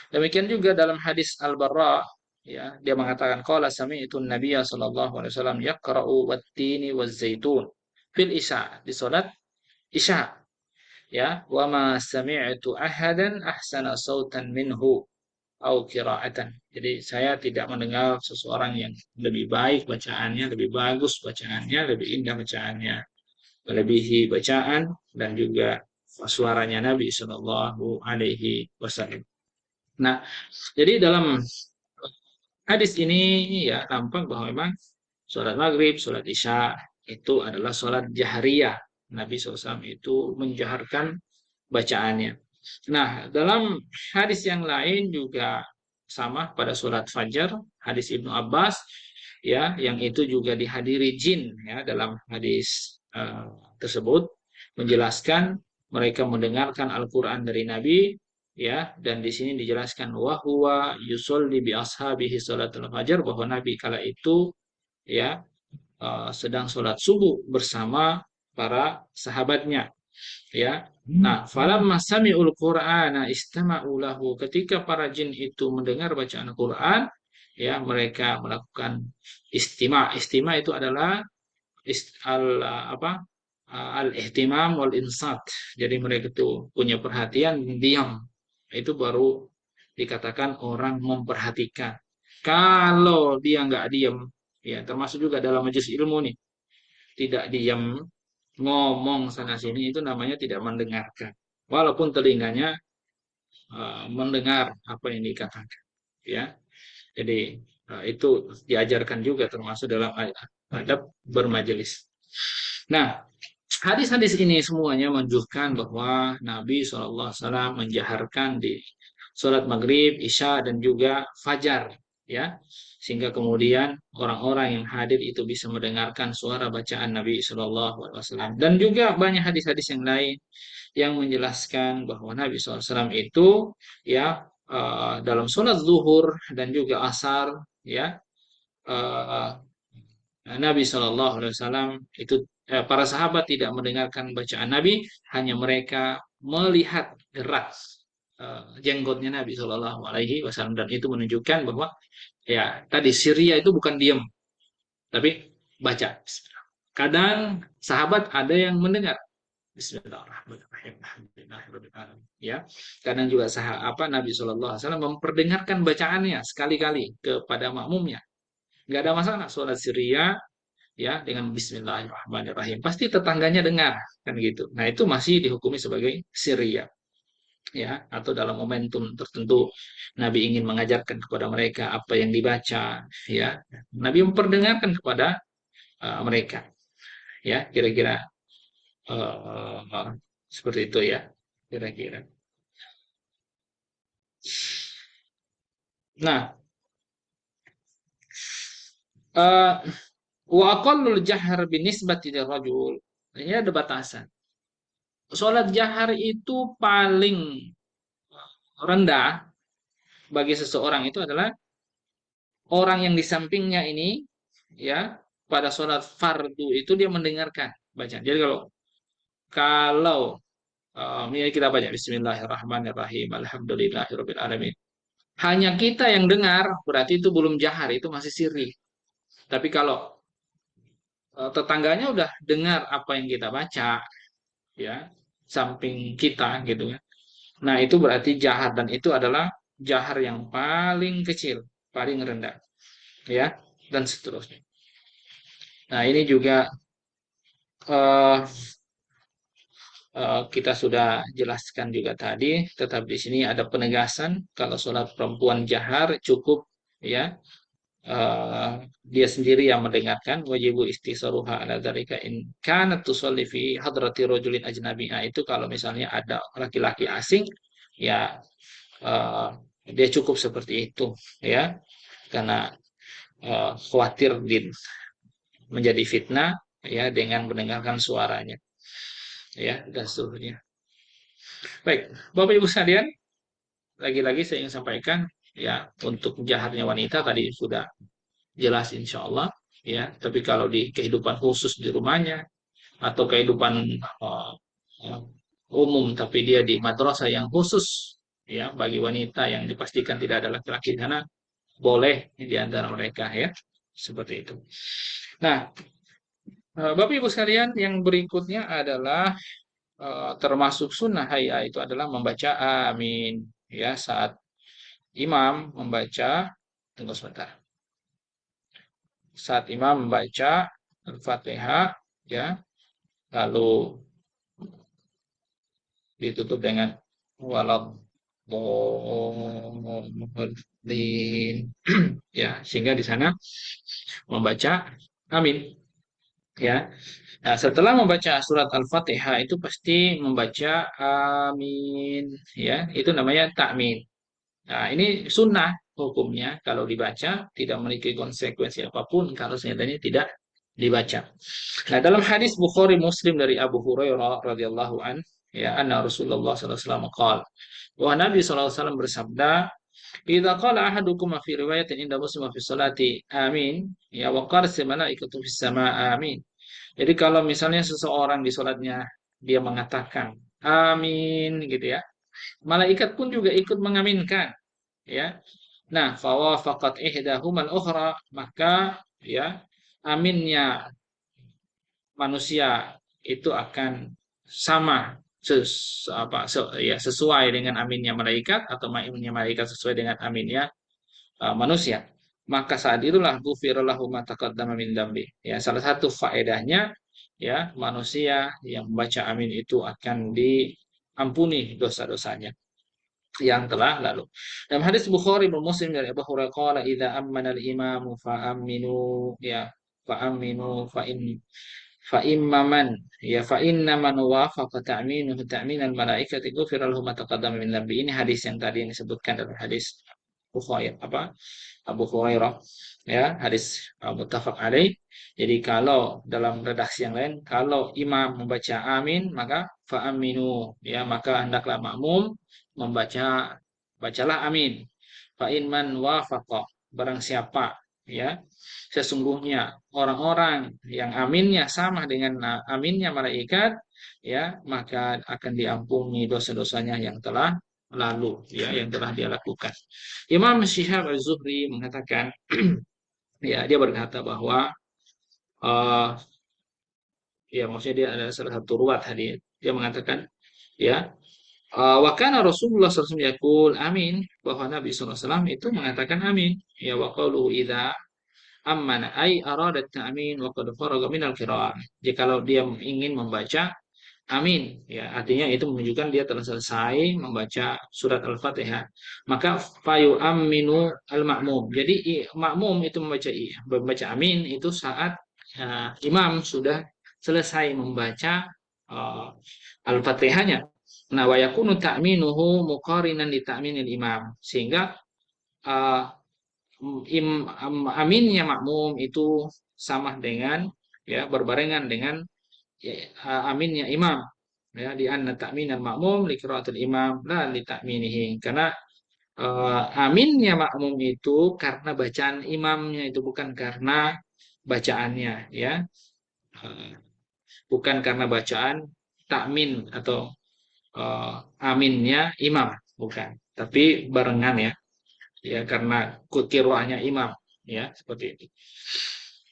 Demikian juga dalam hadis Al-Barra, ya, dia mengatakan qala sami'tu Nabiya sallallahu alaihi wasallam yaqra'u wat-tini waz-zaitun fil isya, di salat isya, ya, wa ma sami'tu ahadan ahsana sautan minhu au qira'atan. Jadi saya tidak mendengar seseorang yang lebih baik bacaannya, lebih bagus bacaannya, lebih indah bacaannya, melebihi bacaan dan juga suaranya Nabi Shallallahu Alaihi Wasallam. Nah, jadi dalam hadis ini ya nampak bahwa memang sholat maghrib, sholat isya itu adalah sholat jahriyah. Nabi SAW itu menjaharkan bacaannya. Nah, dalam hadis yang lain juga sama pada sholat fajar, hadis Ibnu Abbas, ya, yang itu juga dihadiri jin, ya, dalam hadis tersebut menjelaskan mereka mendengarkan Al-Quran dari Nabi, ya, dan di sini dijelaskan wahwa yusolli bi ashabihi salatul fajar, bahwa Nabi kala itu, ya, sedang sholat subuh bersama para sahabatnya, ya. Nah, falamma sami'ul qur'ana istama'u lahu, ketika para jin itu mendengar bacaan Al-Qur'an, ya, mereka melakukan istima'. Istima' itu adalah apa, al-ihtimam wal insat. Jadi mereka itu punya perhatian, diam. Itu baru dikatakan orang memperhatikan. Kalau dia nggak diam, ya, termasuk juga dalam majelis ilmu nih, tidak diam, ngomong sana sini, itu namanya tidak mendengarkan. Walaupun telinganya mendengar apa yang dikatakan, ya. Jadi itu diajarkan juga termasuk dalam adab bermajelis. Nah, hadis-hadis ini semuanya menunjukkan bahwa Nabi SAW menjaharkan di sholat maghrib, isya, dan juga fajar, ya, sehingga kemudian orang-orang yang hadir itu bisa mendengarkan suara bacaan Nabi SAW. Dan juga banyak hadis-hadis yang lain yang menjelaskan bahwa Nabi SAW itu, ya, dalam sholat zuhur dan juga asar, ya, eh, Nabi SAW itu, para sahabat tidak mendengarkan bacaan Nabi, hanya mereka melihat gerak jenggotnya Nabi Shallallahu Alaihi Wasallam, dan itu menunjukkan bahwa, ya, tadi Syria itu bukan diam, tapi baca. Kadang sahabat ada yang mendengar Bismillahirrahmanirrahim, ya. Kadang juga apa, Nabi Shallallahu Alaihi Wasallam memperdengarkan bacaannya sekali-kali kepada makmumnya. Nggak ada masalah sholat Syria, ya, dengan Bismillahirrahmanirrahim. Pasti tetangganya dengar, kan gitu. Nah, itu masih dihukumi sebagai Syria, ya, atau dalam momentum tertentu Nabi ingin mengajarkan kepada mereka apa yang dibaca, ya. Nabi memperdengarkan kepada mereka, ya, kira-kira seperti itu, ya, kira-kira. Nah, wa aqallul jahr binisbati lirajul, Ini ada batasan. Sholat jahar itu paling rendah bagi seseorang itu adalah orang yang di sampingnya ini, ya, pada sholat fardu itu dia mendengarkan bacaan. Jadi kalau kalau ini kita baca Bismillahirrahmanirrahim, Alhamdulillahirabbil alamin. Hanya kita yang dengar, berarti itu belum jahar, itu masih sirri. Tapi kalau tetangganya udah dengar apa yang kita baca, ya, samping kita gitu ya. Nah, itu berarti jahar dan itu adalah jahar yang paling kecil, paling rendah, ya, dan seterusnya. Nah, ini juga eh, kita sudah jelaskan juga tadi, tetap di sini ada penegasan kalau sholat perempuan jahar cukup, ya, eh, dia sendiri yang mendengarkan, wajibu istisaruha ala dzalika in kanat tusalli fi hadrati rajulin ajnabi. Nah, itu kalau misalnya ada laki-laki asing, ya, eh, dia cukup seperti itu, ya, karena khawatir menjadi fitnah, ya, dengan mendengarkan suaranya, ya, dan seterusnya. Baik, Bapak Ibu sekalian, lagi-lagi saya ingin sampaikan, ya, untuk jahatnya wanita tadi sudah jelas insya Allah, ya. Tapi kalau di kehidupan khusus di rumahnya atau kehidupan uh, uh, umum, tapi dia di madrasah yang khusus, ya, bagi wanita yang dipastikan tidak ada laki-laki di sana, boleh di antara mereka, ya, seperti itu. Nah, Bapak Ibu sekalian, yang berikutnya adalah termasuk sunnah hayya itu adalah membaca amin, ya, saat imam membaca, tunggu sebentar, saat imam membaca Al-Fatihah, ya, lalu ditutup dengan waladhdallin, ya, sehingga di sana membaca amin, ya. Nah, setelah membaca surat Al-Fatihah itu pasti membaca amin, ya, itu namanya takmin. Nah, ini sunnah hukumnya kalau dibaca tidak memiliki konsekuensi apapun kalau senyatanya tidak dibaca. Nah, dalam hadis Bukhari Muslim dari Abu Hurairah radhiyallahu an, ya, anna Rasulullah sallallahu alaihi wasallam qaal, bahwa Nabi sallallahu alaihi wasallam bersabda, "Idza qala ahadukum fi riwayatin inda Muslim fi salati amin, ya, wa qala malaikatu fis sama amin." Jadi kalau misalnya seseorang di salatnya dia mengatakan amin gitu ya, malaikat pun juga ikut mengaminkan, ya. Nah, fawafaqat ihdahumal ukhra, maka, ya, aminnya manusia itu akan sama ya, sesuai dengan aminnya malaikat atau aminnya malaikat sesuai dengan aminnya manusia. Maka saat itulah ghufira lahu ma taqaddama min dambi. Ya, salah satu faedahnya, ya, manusia yang membaca amin itu akan diampuni dosa-dosanya yang telah lalu. Dalam hadis Bukhari dan Muslim dari Abu Hurairah qala idza ammana al-imamu fa aminu, ya, fa aminu fa immaman, ya, fa inna man wafaqa ta'minuhu ta'minal malaikati ghufira lahu ma taqaddama min dhanbi. Ini hadis yang tadi yang disebutkan dalam hadis Bukhari apa Abu Hurairah, ya, hadis muttafaq alaih. Jadi kalau dalam redaksi yang lain, kalau imam membaca amin maka fa aminu, ya, maka hendaklah makmum membaca, bacalah amin. Fa in man wafaqa, barang siapa, ya, sesungguhnya orang-orang yang aminnya sama dengan aminnya malaikat, ya, maka akan diampuni dosa-dosanya yang telah lalu, ya, yang telah dia lakukan. Imam Syihab Az-Zuhri mengatakan, ya, dia berkata bahwa eh ya, maksudnya dia ada salah satu ruwat hadis, dia mengatakan, ya, wa kana Rasulullah SAW yaqul amin, bahwa Nabi SAW itu mengatakan amin, ya, wa qalu idza ammana ay arada ta'min wa qad faraga minal qira'ah. Jikalau dia ingin membaca amin, ya, artinya itu menunjukkan dia telah selesai membaca surat Al-Fatihah. Maka fayu aminu al-ma'mum. Jadi makmum itu membaca amin itu saat imam sudah selesai membaca uh, Al-Fatihahnya. Nah, wa yakunu ta'minuhu muqarinan li ta'minil imam. Sehingga uh, aminnya makmum itu sama dengan, ya, berbarengan dengan ya, aminnya imam, ya, di anna ta'minal ma'mum li qiraatil imam la li ta'minihi, karena aminnya makmum itu karena bacaan imamnya, itu bukan karena bacaannya, ya. Eh, Bukan karena bacaan takmin atau eh, aminnya imam, bukan, tapi barengan, ya, ya, karena kiroahnya imam, ya, seperti itu.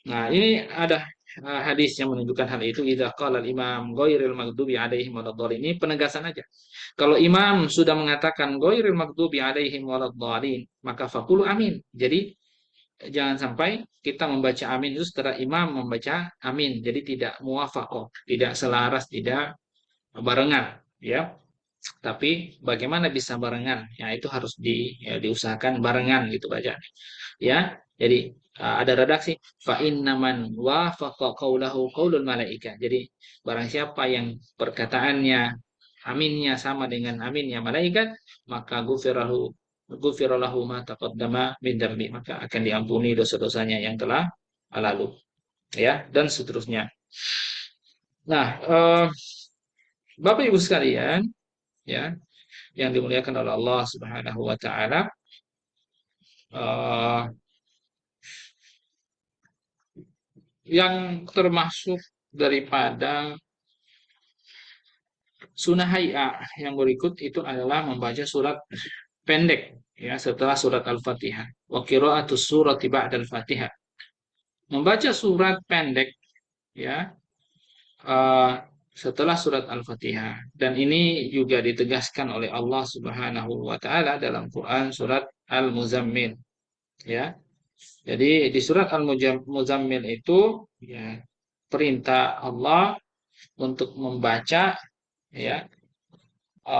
Nah, ini ada hadis yang menunjukkan hal itu. Idza qala al-imam ghairil maghdubi alaihim waladdallin. Ini penegasan aja. Kalau imam sudah mengatakan ghairil maghdubi alaihim waladdallin, maka faqulu amin. Jadi jangan sampai kita membaca amin itu setelah imam membaca amin. Jadi tidak muwafaqah, tidak selaras, tidak barengan, ya. Tapi bagaimana bisa barengan? Ya, itu harus diusahakan barengan gitu baca. Ya. Jadi ada redaksi fa innaman wafaqa qaulahu qaulul malaika. Jadi barang siapa yang perkataannya aminnya sama dengan aminnya malaikat, maka ghufiralahu ma taqaddama min dambi, maka akan diampuni dosa-dosanya yang telah lalu, ya, dan seterusnya. Nah, Bapak Ibu sekalian, ya, yang dimuliakan oleh Allah Subhanahu wa taala, eh, yang termasuk daripada sunnah hayya yang berikut itu adalah membaca surat pendek, ya, setelah surat Al-Fatihah. Wa qira'atus surati ba'dal Fatihah. Membaca surat pendek, ya, eh, setelah surat Al-Fatihah, dan ini juga ditegaskan oleh Allah Subhanahu wa taala dalam Quran surat Al-Muzammil, ya. Jadi di surat Al-Muzammil itu, ya, perintah Allah untuk membaca, ya,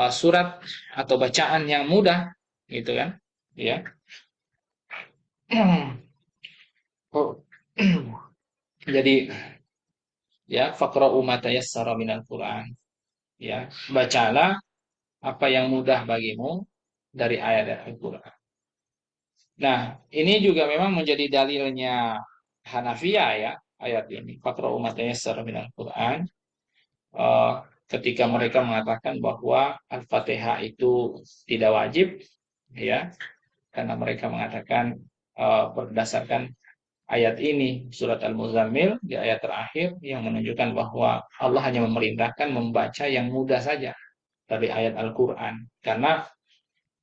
surat atau bacaan yang mudah, gitu kan, ya. Oh. Jadi, ya, faqra'u ma tayassara minal Qur'an, ya, bacalah apa yang mudah bagimu dari ayat Al-Qur'an. Nah, ini juga memang menjadi dalilnya Hanafiyah, ya, ayat ini faqra'u ma tayassara minal Qur'an. eh, Ketika mereka mengatakan bahwa Al-Fatihah itu tidak wajib, ya, karena mereka mengatakan berdasarkan ayat ini surat Al-Muzammil di ayat terakhir yang menunjukkan bahwa Allah hanya memerintahkan membaca yang mudah saja dari ayat Al-Qur'an, karena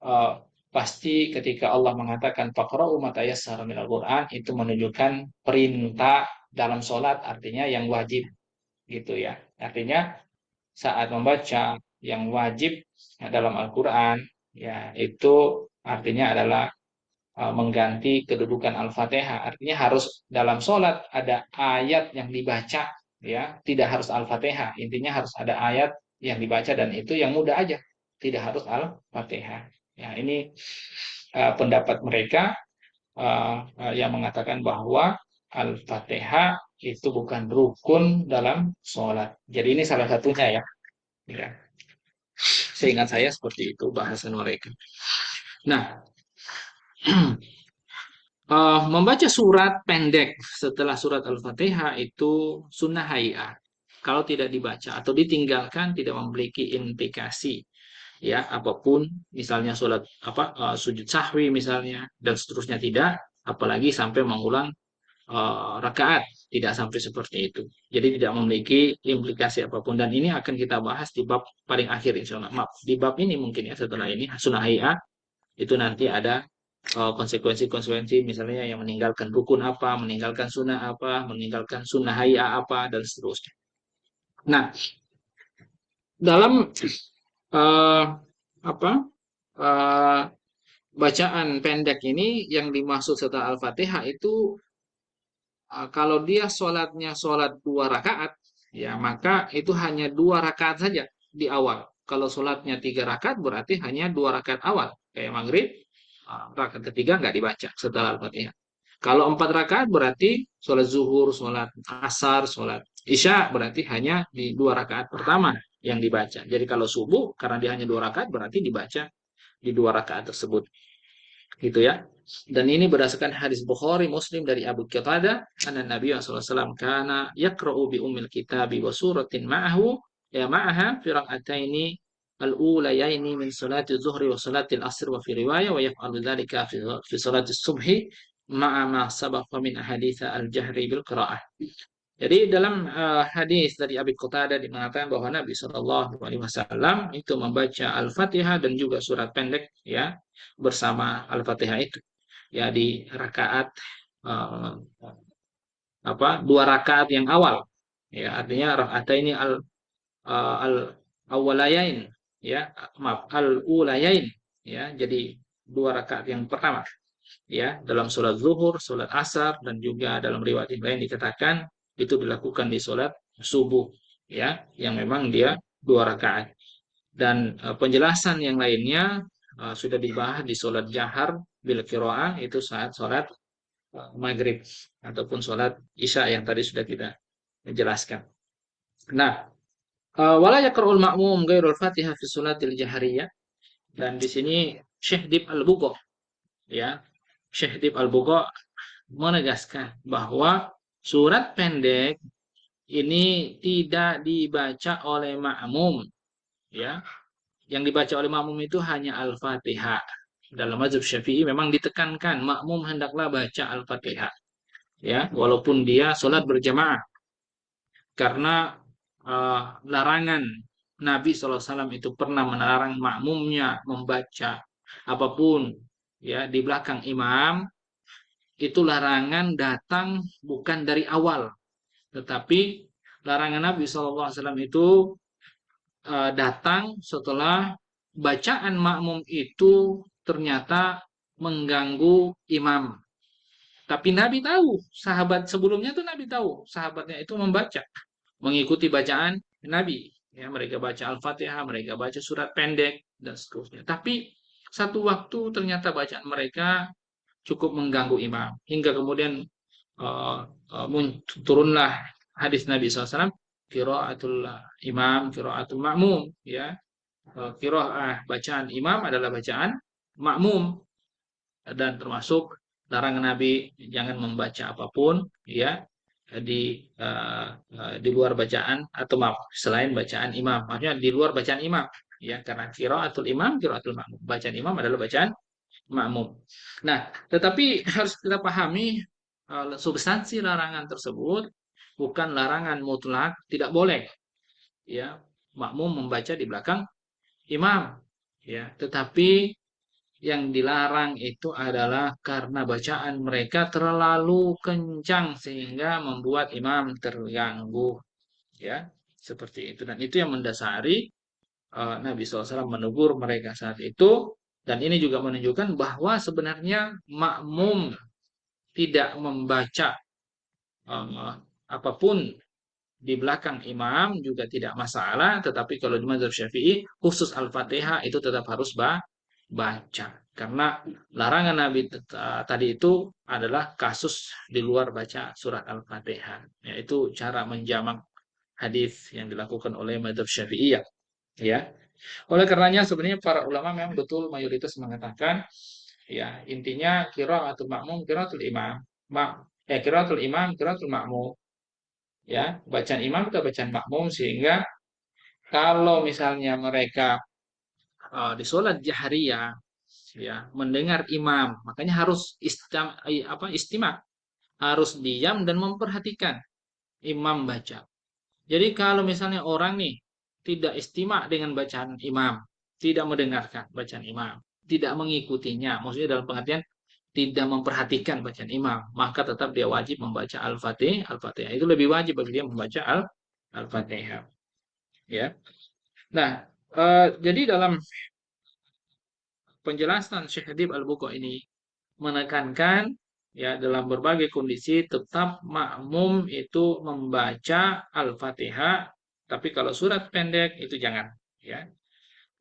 eh, pasti ketika Allah mengatakan faqra'u ma tayassara minal Qur'an itu menunjukkan perintah dalam sholat, artinya yang wajib, gitu, ya. Artinya saat membaca yang wajib dalam Al-Quran, ya, itu artinya adalah mengganti kedudukan Al-Fatihah. Artinya harus dalam sholat ada ayat yang dibaca, ya, tidak harus Al-Fatihah. Intinya harus ada ayat yang dibaca dan itu yang mudah aja, tidak harus Al-Fatihah. Ya, ini pendapat mereka yang mengatakan bahwa Al-Fatihah itu bukan rukun dalam sholat. Jadi ini salah satunya, ya. Ya. Seingat saya seperti itu bahasan mereka. Nah, membaca surat pendek setelah surat Al-Fatihah itu sunnah hayya. Kalau tidak dibaca atau ditinggalkan tidak memiliki implikasi, ya, apapun, misalnya sholat sujud sahwi misalnya dan seterusnya, tidak, apalagi sampai mengulang rakaat, tidak sampai seperti itu. Jadi tidak memiliki implikasi apapun, dan ini akan kita bahas di bab paling akhir insya Allah. Maaf, di bab ini mungkin, ya, setelah ini sunnah hayya itu nanti ada konsekuensi-konsekuensi, misalnya yang meninggalkan rukun apa, meninggalkan sunnah apa, meninggalkan sunnah hayya apa, dan seterusnya. Nah, dalam uh, apa uh, bacaan pendek ini yang dimaksud setelah Al-Fatihah itu, kalau dia sholatnya sholat 2 rakaat, ya, maka itu hanya 2 rakaat saja di awal. Kalau sholatnya 3 rakaat berarti hanya 2 rakaat awal, kayak maghrib, rakaat ketiga nggak dibaca setelah Al-Fatihah. Kalau 4 rakaat berarti sholat zuhur, sholat asar, sholat isya berarti hanya di 2 rakaat pertama yang dibaca. Jadi kalau subuh karena dia hanya 2 rakaat berarti dibaca di 2 rakaat tersebut. gitu ya. Dan ini berdasarkan hadis Bukhari Muslim dari Abu Qatadah, anna Nabi sallallahu alaihi wasallam kana yaqra'u bi ummil kitabi wa suratin ma'ahu ya ma'aha fi rak'ataini al-ulayaini min salati zuhri wa salati al-asr wa fi riwayah wa yaf'alu dzalika fi salati subhi ma'a ma sabaqa min ahadits al-jahri bil qira'ah. Jadi dalam hadis dari Abi Qatadah mengatakan bahwa Nabi Shallallahu Alaihi Wasallam itu membaca Al-Fatihah dan juga surat pendek ya bersama Al-Fatihah itu ya di rakaat eh, dua rakaat yang awal ya artinya rakaat ini al awalayain ya maaf al ulayain ya jadi dua rakaat yang pertama ya dalam sholat zuhur, sholat asar dan juga dalam riwayat yang lain dikatakan itu dilakukan di sholat subuh ya yang memang dia dua rakaat dan penjelasan yang lainnya sudah dibahas di sholat jahar bil qiraah itu saat sholat maghrib ataupun sholat isya yang tadi sudah kita jelaskan. Nah, wala yaqra'ul ma'mum ghairul fatihah fi sholatil jahriyah dan di sini Syekh Dib Al-Bugha ya Syekh Dib Al-Bugha menegaskan bahwa surat pendek ini tidak dibaca oleh makmum ya. Yang dibaca oleh makmum itu hanya Al-Fatihah. Dalam mazhab Syafi'i memang ditekankan makmum hendaklah baca Al-Fatihah ya, walaupun dia sholat berjamaah karena larangan Nabi SAW itu pernah melarang makmumnya membaca apapun ya di belakang imam itu larangan datang bukan dari awal, tetapi larangan Nabi SAW itu datang setelah bacaan makmum itu ternyata mengganggu imam. Tapi Nabi tahu, sahabat sebelumnya tuh Nabi tahu, sahabatnya itu membaca, mengikuti bacaan Nabi. Ya, mereka baca Al-Fatihah, mereka baca surat pendek dan seterusnya. Tapi satu waktu ternyata bacaan mereka cukup mengganggu imam hingga kemudian turunlah hadis Nabi SAW qiraatul imam qiraatul makmum ya. Qiraah bacaan imam adalah bacaan makmum dan termasuk larangan Nabi jangan membaca apapun ya di luar bacaan atau maaf selain bacaan imam maksudnya di luar bacaan imam ya karena qiraatul imam qiraatul makmum bacaan imam adalah bacaan makmum. Nah, tetapi harus kita pahami substansi larangan tersebut bukan larangan mutlak, tidak boleh ya makmum membaca di belakang imam ya, tetapi yang dilarang itu adalah karena bacaan mereka terlalu kencang sehingga membuat imam terganggu ya, seperti itu dan itu yang mendasari Nabi SAW menegur mereka saat itu dan ini juga menunjukkan bahwa sebenarnya makmum tidak membaca uh, apapun di belakang imam juga tidak masalah tetapi kalau di mazhab Syafi'i khusus Al-Fatihah itu tetap harus baca karena larangan Nabi tadi itu adalah kasus di luar baca surat Al-Fatihah yaitu cara menjamak hadis yang dilakukan oleh mazhab Syafi'i ya. Oleh karenanya sebenarnya para ulama memang betul mayoritas mengatakan ya intinya qiraatul makmum qiraatul imam. Qiraatul imam qiraatul makmum ya. Bacaan imam atau bacaan makmum sehingga kalau misalnya mereka di sholat jahriyah ya mendengar imam makanya harus istimak harus diam dan memperhatikan imam baca. Jadi kalau misalnya orang nih tidak istimak dengan bacaan imam, tidak mendengarkan bacaan imam, tidak mengikutinya, maksudnya dalam pengertian tidak memperhatikan bacaan imam, maka tetap dia wajib membaca Al-Fatihah. Al-Fatihah itu lebih wajib bagi dia membaca Al-Fatihah. Ya. Nah, jadi dalam penjelasan Syekh Hadib Al-Buqa ini menekankan ya dalam berbagai kondisi tetap makmum itu membaca Al-Fatihah tapi kalau surat pendek itu jangan ya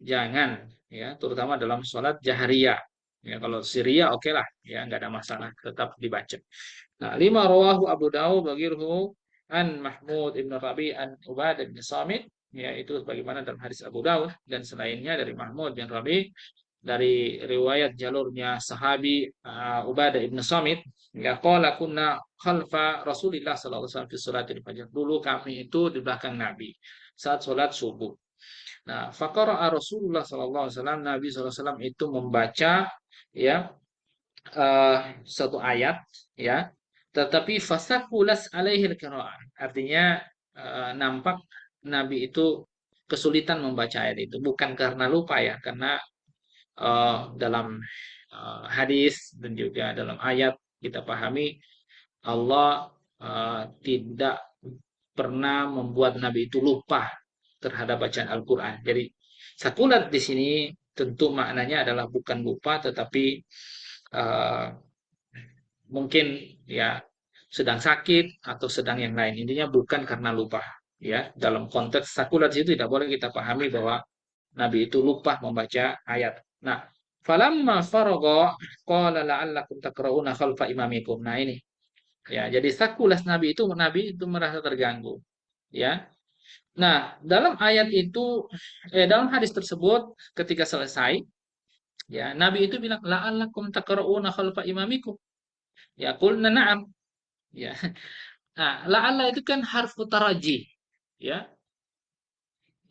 jangan ya terutama dalam sholat jahriyah ya kalau siriyah oke lah ya nggak ada masalah tetap dibaca. Nah, lima rawahu Abu Dawud bagirhu an Mahmud ibn Rabi an Ubadah bin Samit ya itu bagaimana dalam hadis Abu Dawud dan selainnya dari Mahmud bin Rabi dari riwayat jalurnya sahabi Ubadah ibn Samit, ya qala kunna khalfa Rasulillah sallallahu alaihi wasallam fi salatil fajr. Dulu kami itu di belakang Nabi saat sholat subuh. Nah, faqara'a Rasulullah sallallahu alaihi wasallam, Nabi sallallahu alaihi wasallam itu membaca ya satu ayat ya, tetapi fasaqulas alaihi qiraah. Artinya nampak Nabi itu kesulitan membaca ayat itu, bukan karena lupa ya, karena dalam hadis dan juga dalam ayat kita pahami Allah tidak pernah membuat Nabi itu lupa terhadap bacaan Al-Quran. Jadi sakulat di sini tentu maknanya adalah bukan lupa, tetapi uh, mungkin ya sedang sakit atau sedang yang lain. Intinya bukan karena lupa. Ya, dalam konteks sakulat itu tidak boleh kita pahami bahwa Nabi itu lupa membaca ayat. Nah, falamma faragha qala la'allakum takra'una khalfa imamikum. Nah, ini. Ya, jadi sakulas Nabi itu merasa terganggu, ya. Nah, dalam ayat itu dalam hadis tersebut ketika selesai, ya, Nabi itu bilang la'allakum takra'una khalfa imamikum. Ya, qulna na'am. Ya. Nah, la'alla itu kan harfu taraji, ya.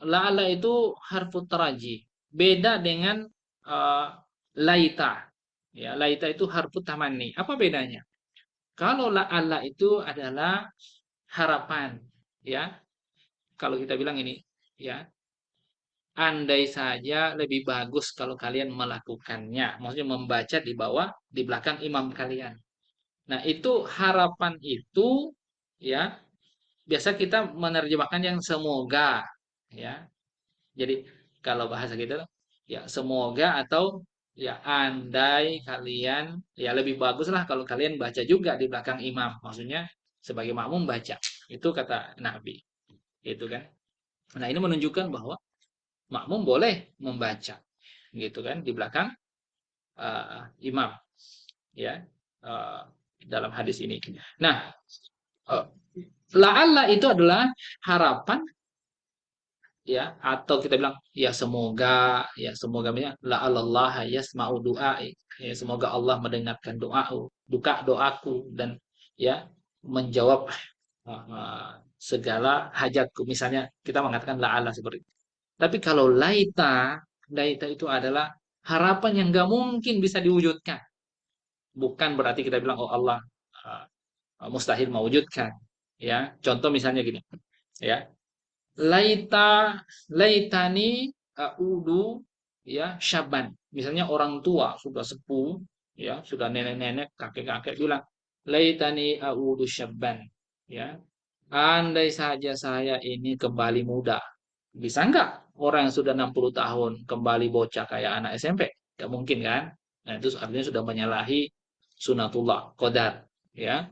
La'alla itu harfu taraji. Beda dengan eh, laita. Ya, laita itu harfu tamanni. Apa bedanya? Kalau la'alla itu adalah harapan, ya. Kalau kita bilang ini, ya, andai saja lebih bagus kalau kalian melakukannya. Maksudnya membaca di bawah, di belakang imam kalian. Nah, itu harapan itu, ya, biasa kita menerjemahkan yang semoga, ya. Jadi kalau bahasa kita ya semoga atau ya andai kalian ya lebih bagus lah kalau kalian baca juga di belakang imam. Maksudnya sebagai makmum baca. Itu kata Nabi. Itu kan. Nah, ini menunjukkan bahwa makmum boleh membaca gitu kan di belakang imam ya uh, dalam hadis ini. Nah, uh, la'alla itu adalah harapan ya, atau kita bilang ya semoga la Allah yasma'u du'ai, ya semoga Allah mendengarkan doaku dan ya menjawab segala hajatku, misalnya kita mengatakan la Allah seperti itu. Tapi kalau laita itu adalah harapan yang nggak mungkin bisa diwujudkan, bukan berarti kita bilang oh Allah uh, mustahil mewujudkan, ya. Contoh misalnya gini, ya, laita laitani a'udu ya syaban. Misalnya orang tua sudah sepuh, ya, sudah nenek-nenek, kakek-kakek bilang, laitani a'udu syaban. Ya, andai saja saya ini kembali muda. Bisa nggak orang yang sudah 60 tahun kembali bocah kayak anak SMP? Nggak mungkin kan? Nah, itu artinya sudah menyalahi sunatullah, qadar. Ya,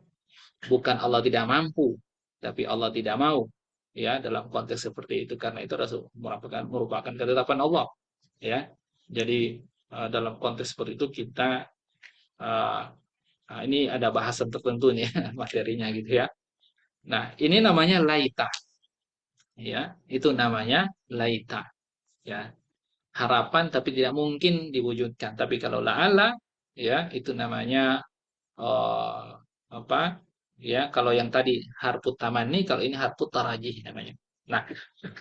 bukan Allah tidak mampu, tapi Allah tidak mau. Ya, dalam konteks seperti itu, karena itu merupakan ketetapan Allah. Ya, jadi dalam konteks seperti itu kita uh, ini ada bahasan tertentu nih materinya gitu ya. Nah, ini namanya laita. Ya, itu namanya laita. Ya, harapan tapi tidak mungkin diwujudkan. Tapi kalau la'ala, ya, itu namanya eh, apa? Ya, kalau yang tadi harfut tamani, kalau ini harfut tarajih namanya. Nah,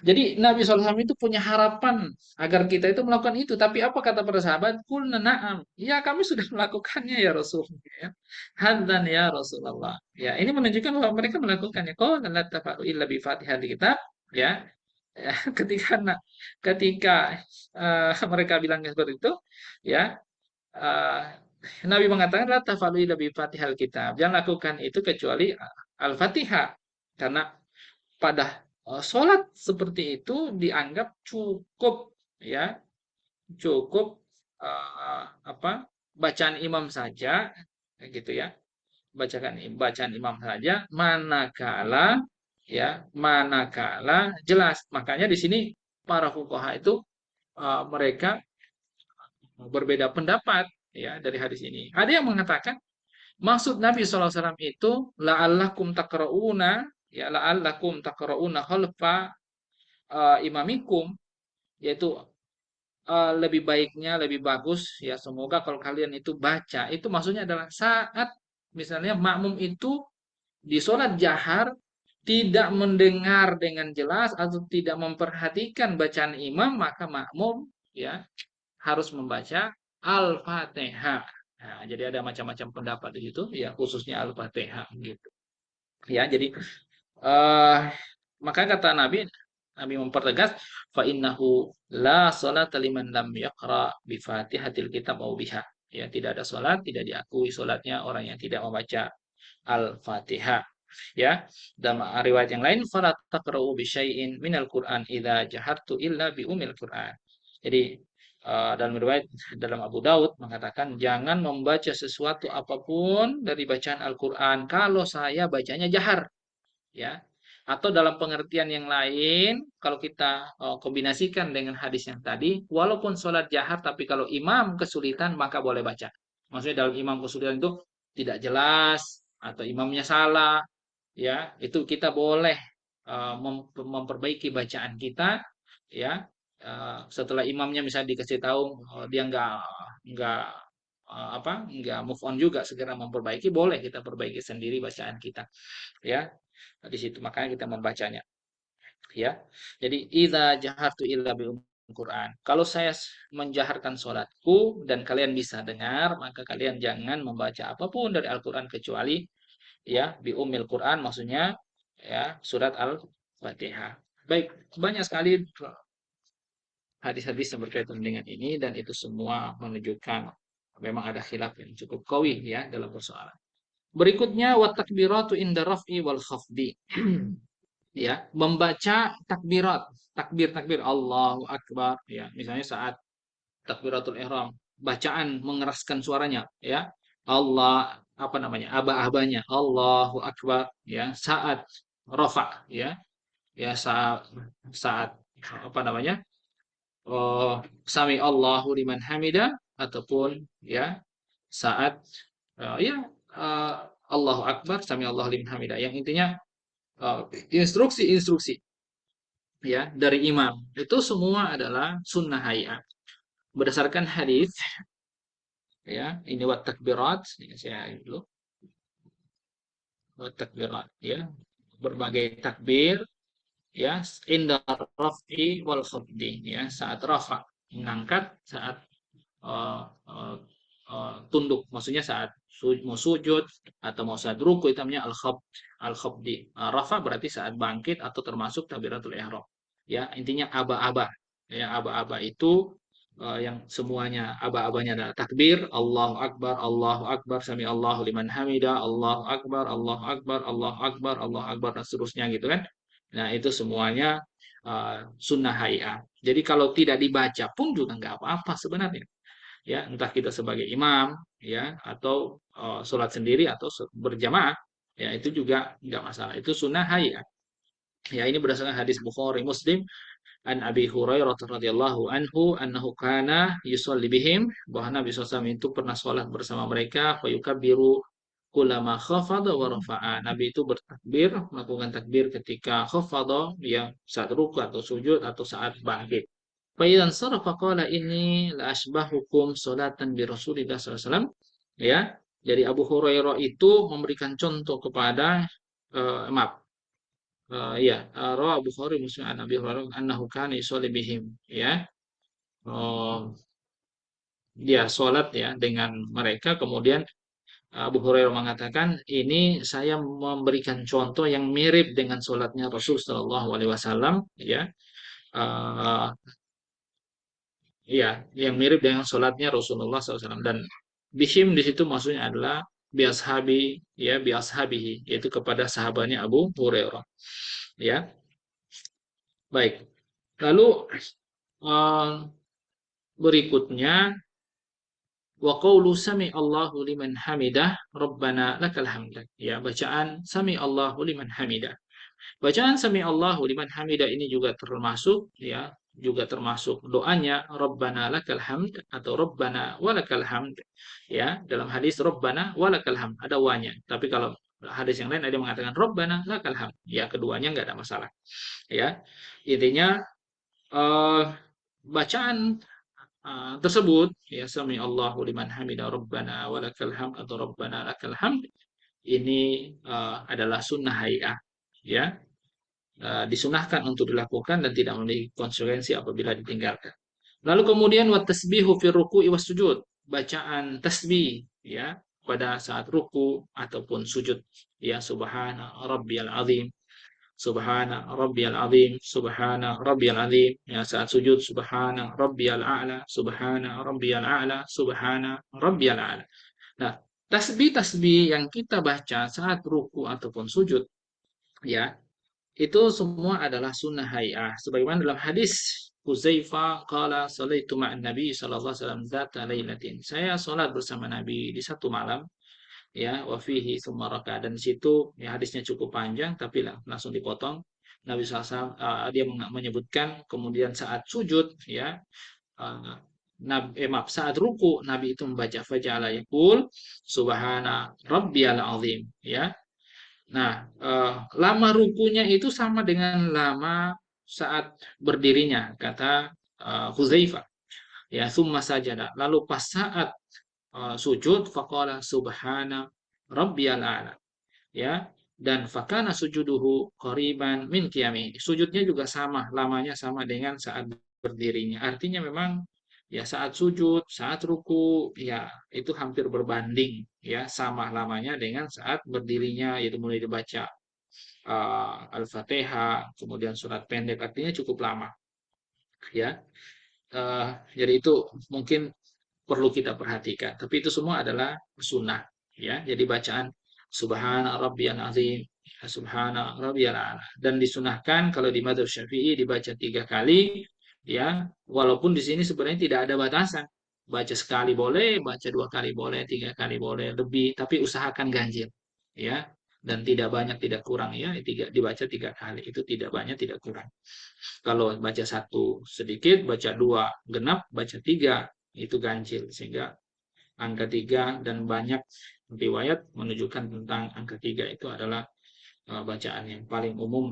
jadi Nabi SAW itu punya harapan agar kita itu melakukan itu. Tapi apa kata para sahabat? Kulna na'am. Ya, kami sudah melakukannya ya Rasul. Ya. Hadan ya Rasulullah. Ya, ini menunjukkan bahwa mereka melakukannya. Qala la tafa'lu illa bi Fatihati kitab. Ya, ya, ketika mereka bilangnya seperti itu, ya, eh, Nabi mengatakan la tafalu illa bi Fatihal kitab. Jangan lakukan itu kecuali Al-Fatihah. Karena pada sholat seperti itu dianggap cukup, ya, cukup apa? Bacaan imam saja gitu ya. Bacaan imam saja manakala jelas. Makanya di sini para fuqaha itu mereka berbeda pendapat ya dari hadis ini. Ada yang mengatakan maksud Nabi SAW itu la'allakum takra'una, ya, la'allakum takra'una khalfa imamikum, yaitu lebih baiknya, lebih bagus ya semoga kalau kalian itu baca, itu maksudnya adalah saat misalnya makmum itu di sholat jahar tidak mendengar dengan jelas atau tidak memperhatikan bacaan imam, maka makmum ya harus membaca Al-Fatihah. Nah, jadi ada macam-macam pendapat di situ ya, khususnya Al-Fatihah gitu. Ya, jadi eh maka kata Nabi, Nabi mempertegas, fa innahu la salata liman lam yaqra bi Fatihatil kitab au biha. Ya, tidak ada salat, tidak diakui salatnya orang yang tidak membaca Al-Fatihah. Ya, dalam riwayat yang lain, fala taqra'u bi syai'in minal Qur'an idza jahartu illa bi umil Qur'an. Jadi dalam riwayat dalam Abu Daud mengatakan jangan membaca sesuatu apapun dari bacaan Al-Qur'an kalau saya bacanya jahar, ya. Atau dalam pengertian yang lain, kalau kita kombinasikan dengan hadis yang tadi, walaupun sholat jahar, tapi kalau imam kesulitan, maka boleh baca. Maksudnya dalam imam kesulitan itu tidak jelas, atau imamnya salah, ya, itu kita boleh memperbaiki bacaan kita, ya. Setelah imamnya misalnya dikasih tahu dia nggak nggak move on juga, segera memperbaiki, boleh kita perbaiki sendiri bacaan kita, ya. Nah, di situ makanya kita membacanya, ya. Jadi idza jahartu illa bil Quran. Kalau saya menjaharkan sholatku dan kalian bisa dengar, maka kalian jangan membaca apapun dari Al-Quran kecuali ya bi umil Quran, maksudnya ya surat Al-Fatihah. Baik, banyak sekali hadis-hadis yang berkaitan dengan ini dan itu semua menunjukkan memang ada khilaf yang cukup qawi ya dalam persoalan. Berikutnya wa takbiratu inda raf'i wal khafdi. Ya, membaca takbirat, takbir Allahu Akbar ya. Misalnya saat takbiratul ihram, bacaan mengeraskan suaranya ya. Allah apa namanya? Aba-abanya Allahu Akbar ya. Saat rafa ya. Ya saat saat apa namanya? Oh, sami Allahu liman hamida ataupun ya saat ya eh, Allahu Akbar sami Allahu liman hamida. Yang intinya instruksi-instruksi ya dari imam itu semua adalah sunnah hayat berdasarkan hadis ya. Ini wat takbirat ini saya dulu wat takbirat ya, berbagai takbir ya inda raf'i wal khafdi ya, saat rafa mengangkat, saat uh, uh, tunduk maksudnya saat mau sujud atau mau saat ruku, itu namanya al khafdi. Rafa berarti saat bangkit atau termasuk takbiratul ihram ya. Intinya aba-aba ya, aba-aba itu yang semuanya aba-abanya adalah takbir Allahu Akbar sami Allahu liman hamida Allahu Akbar Allahu Akbar Allahu Akbar Allahu Akbar dan seterusnya gitu kan. Nah, itu semuanya sunnah hayat. Jadi kalau tidak dibaca pun juga nggak apa-apa sebenarnya. Ya, entah kita sebagai imam, ya, atau sholat sendiri atau berjamaah, ya itu juga nggak masalah. Itu sunnah hayat. Ya, ini berdasarkan hadis Bukhari Muslim an Abi Hurairah radhiyallahu anhu annahu kana yusolli bihim, bahwa Nabi SAW itu pernah sholat bersama mereka, fayukabbiru kullama khafada wa rafa'a. Nabi itu bertakbir, melakukan takbir ketika khafada, ya saat ruku atau sujud atau saat bangkit. Faidan sarafa qala inni la asbahukum salatan bi Rasulillah SAW. Ya. Jadi Abu Hurairah itu memberikan contoh kepada maaf. Ya, rawa Bukhari Muslim an Abi Hurairah annahu kana yusalli bihim, ya. Oh, dia sholat ya dengan mereka, kemudian Abu Hurairah mengatakan ini saya memberikan contoh yang mirip dengan sholatnya Rasul Shallallahu Alaihi Wasallam, ya. Eh, Iya, yang mirip dengan sholatnya Rasulullah SAW. Dan bihim di situ maksudnya adalah biashabi, ya biashabihi, yaitu kepada sahabatnya Abu Hurairah. Ya, baik. Lalu eh, berikutnya wa qawlu sami Allahu liman hamidah Rabbana lakal hamd. Ya, bacaan sami Allahu liman hamidah. Bacaan sami Allahu liman hamidah ini juga termasuk ya, juga termasuk doanya Rabbana lakal hamd atau Rabbana walakal hamd. Ya, dalam hadis Rabbana walakal hamd ada wanya. Tapi kalau hadis yang lain ada yang mengatakan Rabbana lakal hamd. Ya, keduanya nggak ada masalah. Ya. Intinya eh, bacaan tersebut, ya sami Allahu liman hamida rabbana walakal hamd atau rabbana lakal hamd, ini adalah sunnah hayah, ya, disunahkan untuk dilakukan dan tidak memiliki konsekuensi apabila ditinggalkan. Lalu kemudian wat tasbihu fi ruku'i was sujud, bacaan tasbih, ya, pada saat ruku ataupun sujud, ya, subhana rabbiyal azim, subhana rabbiyal azim, subhana rabbiyal azim, ya, saat sujud subhana rabbiyal a'la, subhana rabbiyal a'la, subhana rabbiyal a'la. Nah, tasbih-tasbih yang kita baca saat ruku ataupun sujud, ya, itu semua adalah sunnah hayah. Sebagaimana dalam hadis Huzaifa qala salaitu ma'an Nabi sallallahu alaihi wasallam dzata lailatin. Saya salat bersama Nabi di satu malam, ya, wa fihi tsumma raka, dan di situ ya hadisnya cukup panjang tapi langsung dipotong. Nabi SAW dia menyebutkan kemudian saat sujud, ya, maaf, saat ruku Nabi itu membaca faja'ala yaqul subhana rabbiyal azim, ya. Nah, lama rukunya itu sama dengan lama saat berdirinya, kata Huzaifah. Ya, summa sajada. Lalu pas saat sujud, faqala subhana rabbiyal a'la. Ya, dan fakana sujuduhu qariban min qiyami. Sujudnya juga sama, lamanya sama dengan saat berdirinya. Artinya memang ya saat sujud, saat ruku, ya itu hampir berbanding, ya sama lamanya dengan saat berdirinya, yaitu mulai dibaca Al-Fatihah, kemudian surat pendek, artinya cukup lama, ya. Jadi itu mungkin perlu kita perhatikan. Tapi itu semua adalah sunnah, ya. Jadi bacaan Subhana Rabbiyal Azim, Subhana Rabbiyal A'la, dan disunahkan kalau di Madzhab Syafi'i dibaca 3 kali, ya. Walaupun di sini sebenarnya tidak ada batasan. Baca sekali boleh, baca 2 kali boleh, 3 kali boleh, lebih, tapi usahakan ganjil, ya. Dan tidak banyak, tidak kurang, ya. Dibaca 3 kali itu tidak banyak, tidak kurang. Kalau baca satu sedikit, baca dua genap, baca tiga itu ganjil, sehingga angka 3 dan banyak riwayat menunjukkan tentang angka 3 itu adalah bacaan yang paling umum,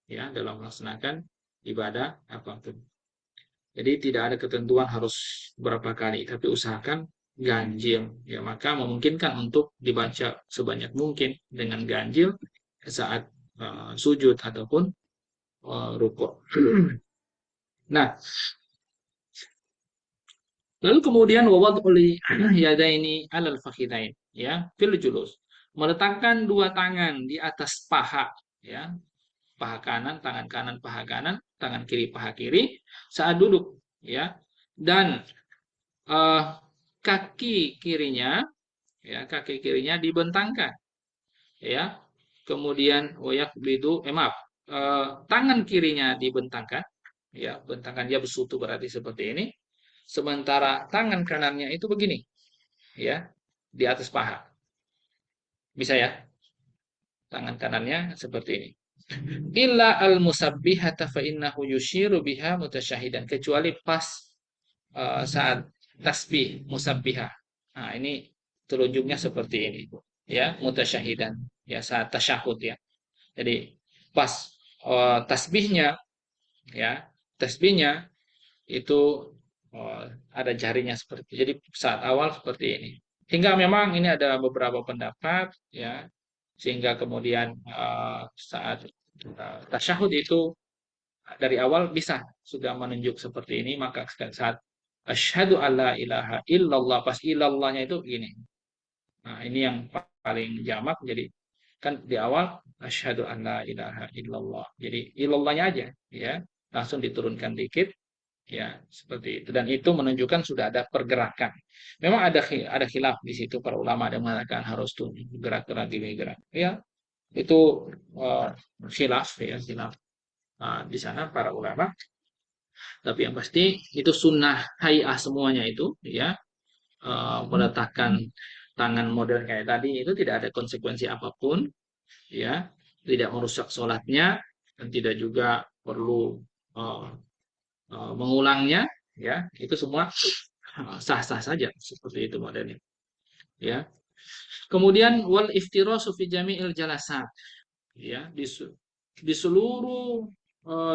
ya, dalam melaksanakan ibadah apapun. Jadi tidak ada ketentuan harus berapa kali, tapi usahakan ganjil, ya, maka memungkinkan untuk dibaca sebanyak mungkin dengan ganjil saat sujud ataupun rukuk. Nah, lalu kemudian wawad'ul yadaini 'alal fakhidain, ya, fil julus. Meletakkan 2 tangan di atas paha, ya, paha kanan, tangan kanan, paha kanan, tangan kiri, paha kiri saat duduk, ya. Dan eh, kaki kirinya, ya, kaki kirinya dibentangkan, ya. Kemudian wayak bidu, maaf, tangan kirinya dibentangkan, ya, bentangkan dia bersatu berarti seperti ini. Sementara tangan kanannya itu begini, ya, di atas paha. Bisa ya? Tangan kanannya seperti ini. Illa al-musabbihata fa innahu yushiru biha mutasyahidan. Kecuali pas saat tasbih musabbihah. Nah, ini telunjuknya seperti ini. Ya, mutasyahidan. Ya, saat tasyahud, ya. Jadi pas tasbihnya, ya, tasbihnya itu oh, ada jarinya seperti itu. Jadi saat awal seperti ini. Hingga memang ini ada beberapa pendapat, ya, sehingga kemudian saat tasyahud itu dari awal bisa sudah menunjuk seperti ini, maka saat asyhadu alla ilaha illallah, pas illallahnya itu gini. Nah, ini yang paling jamak, jadi kan di awal asyhadu alla ilaha illallah. Jadi illallahnya aja, ya. Langsung diturunkan dikit, ya, seperti itu, dan itu menunjukkan sudah ada pergerakan. Memang ada khilaf di situ, para ulama ada mengatakan harus tuh gerak-gerak gini gerak, ya, itu khilaf, ya, khilaf di sana para ulama, tapi yang pasti itu sunnah hayah semuanya itu, ya, meletakkan tangan model kayak tadi itu tidak ada konsekuensi apapun, ya, tidak merusak sholatnya dan tidak juga perlu uh, mengulangnya, ya, itu semua sah-sah saja seperti itu modelnya, ya. Kemudian wal iftirasu fi jami'il jalasat, ya, di seluruh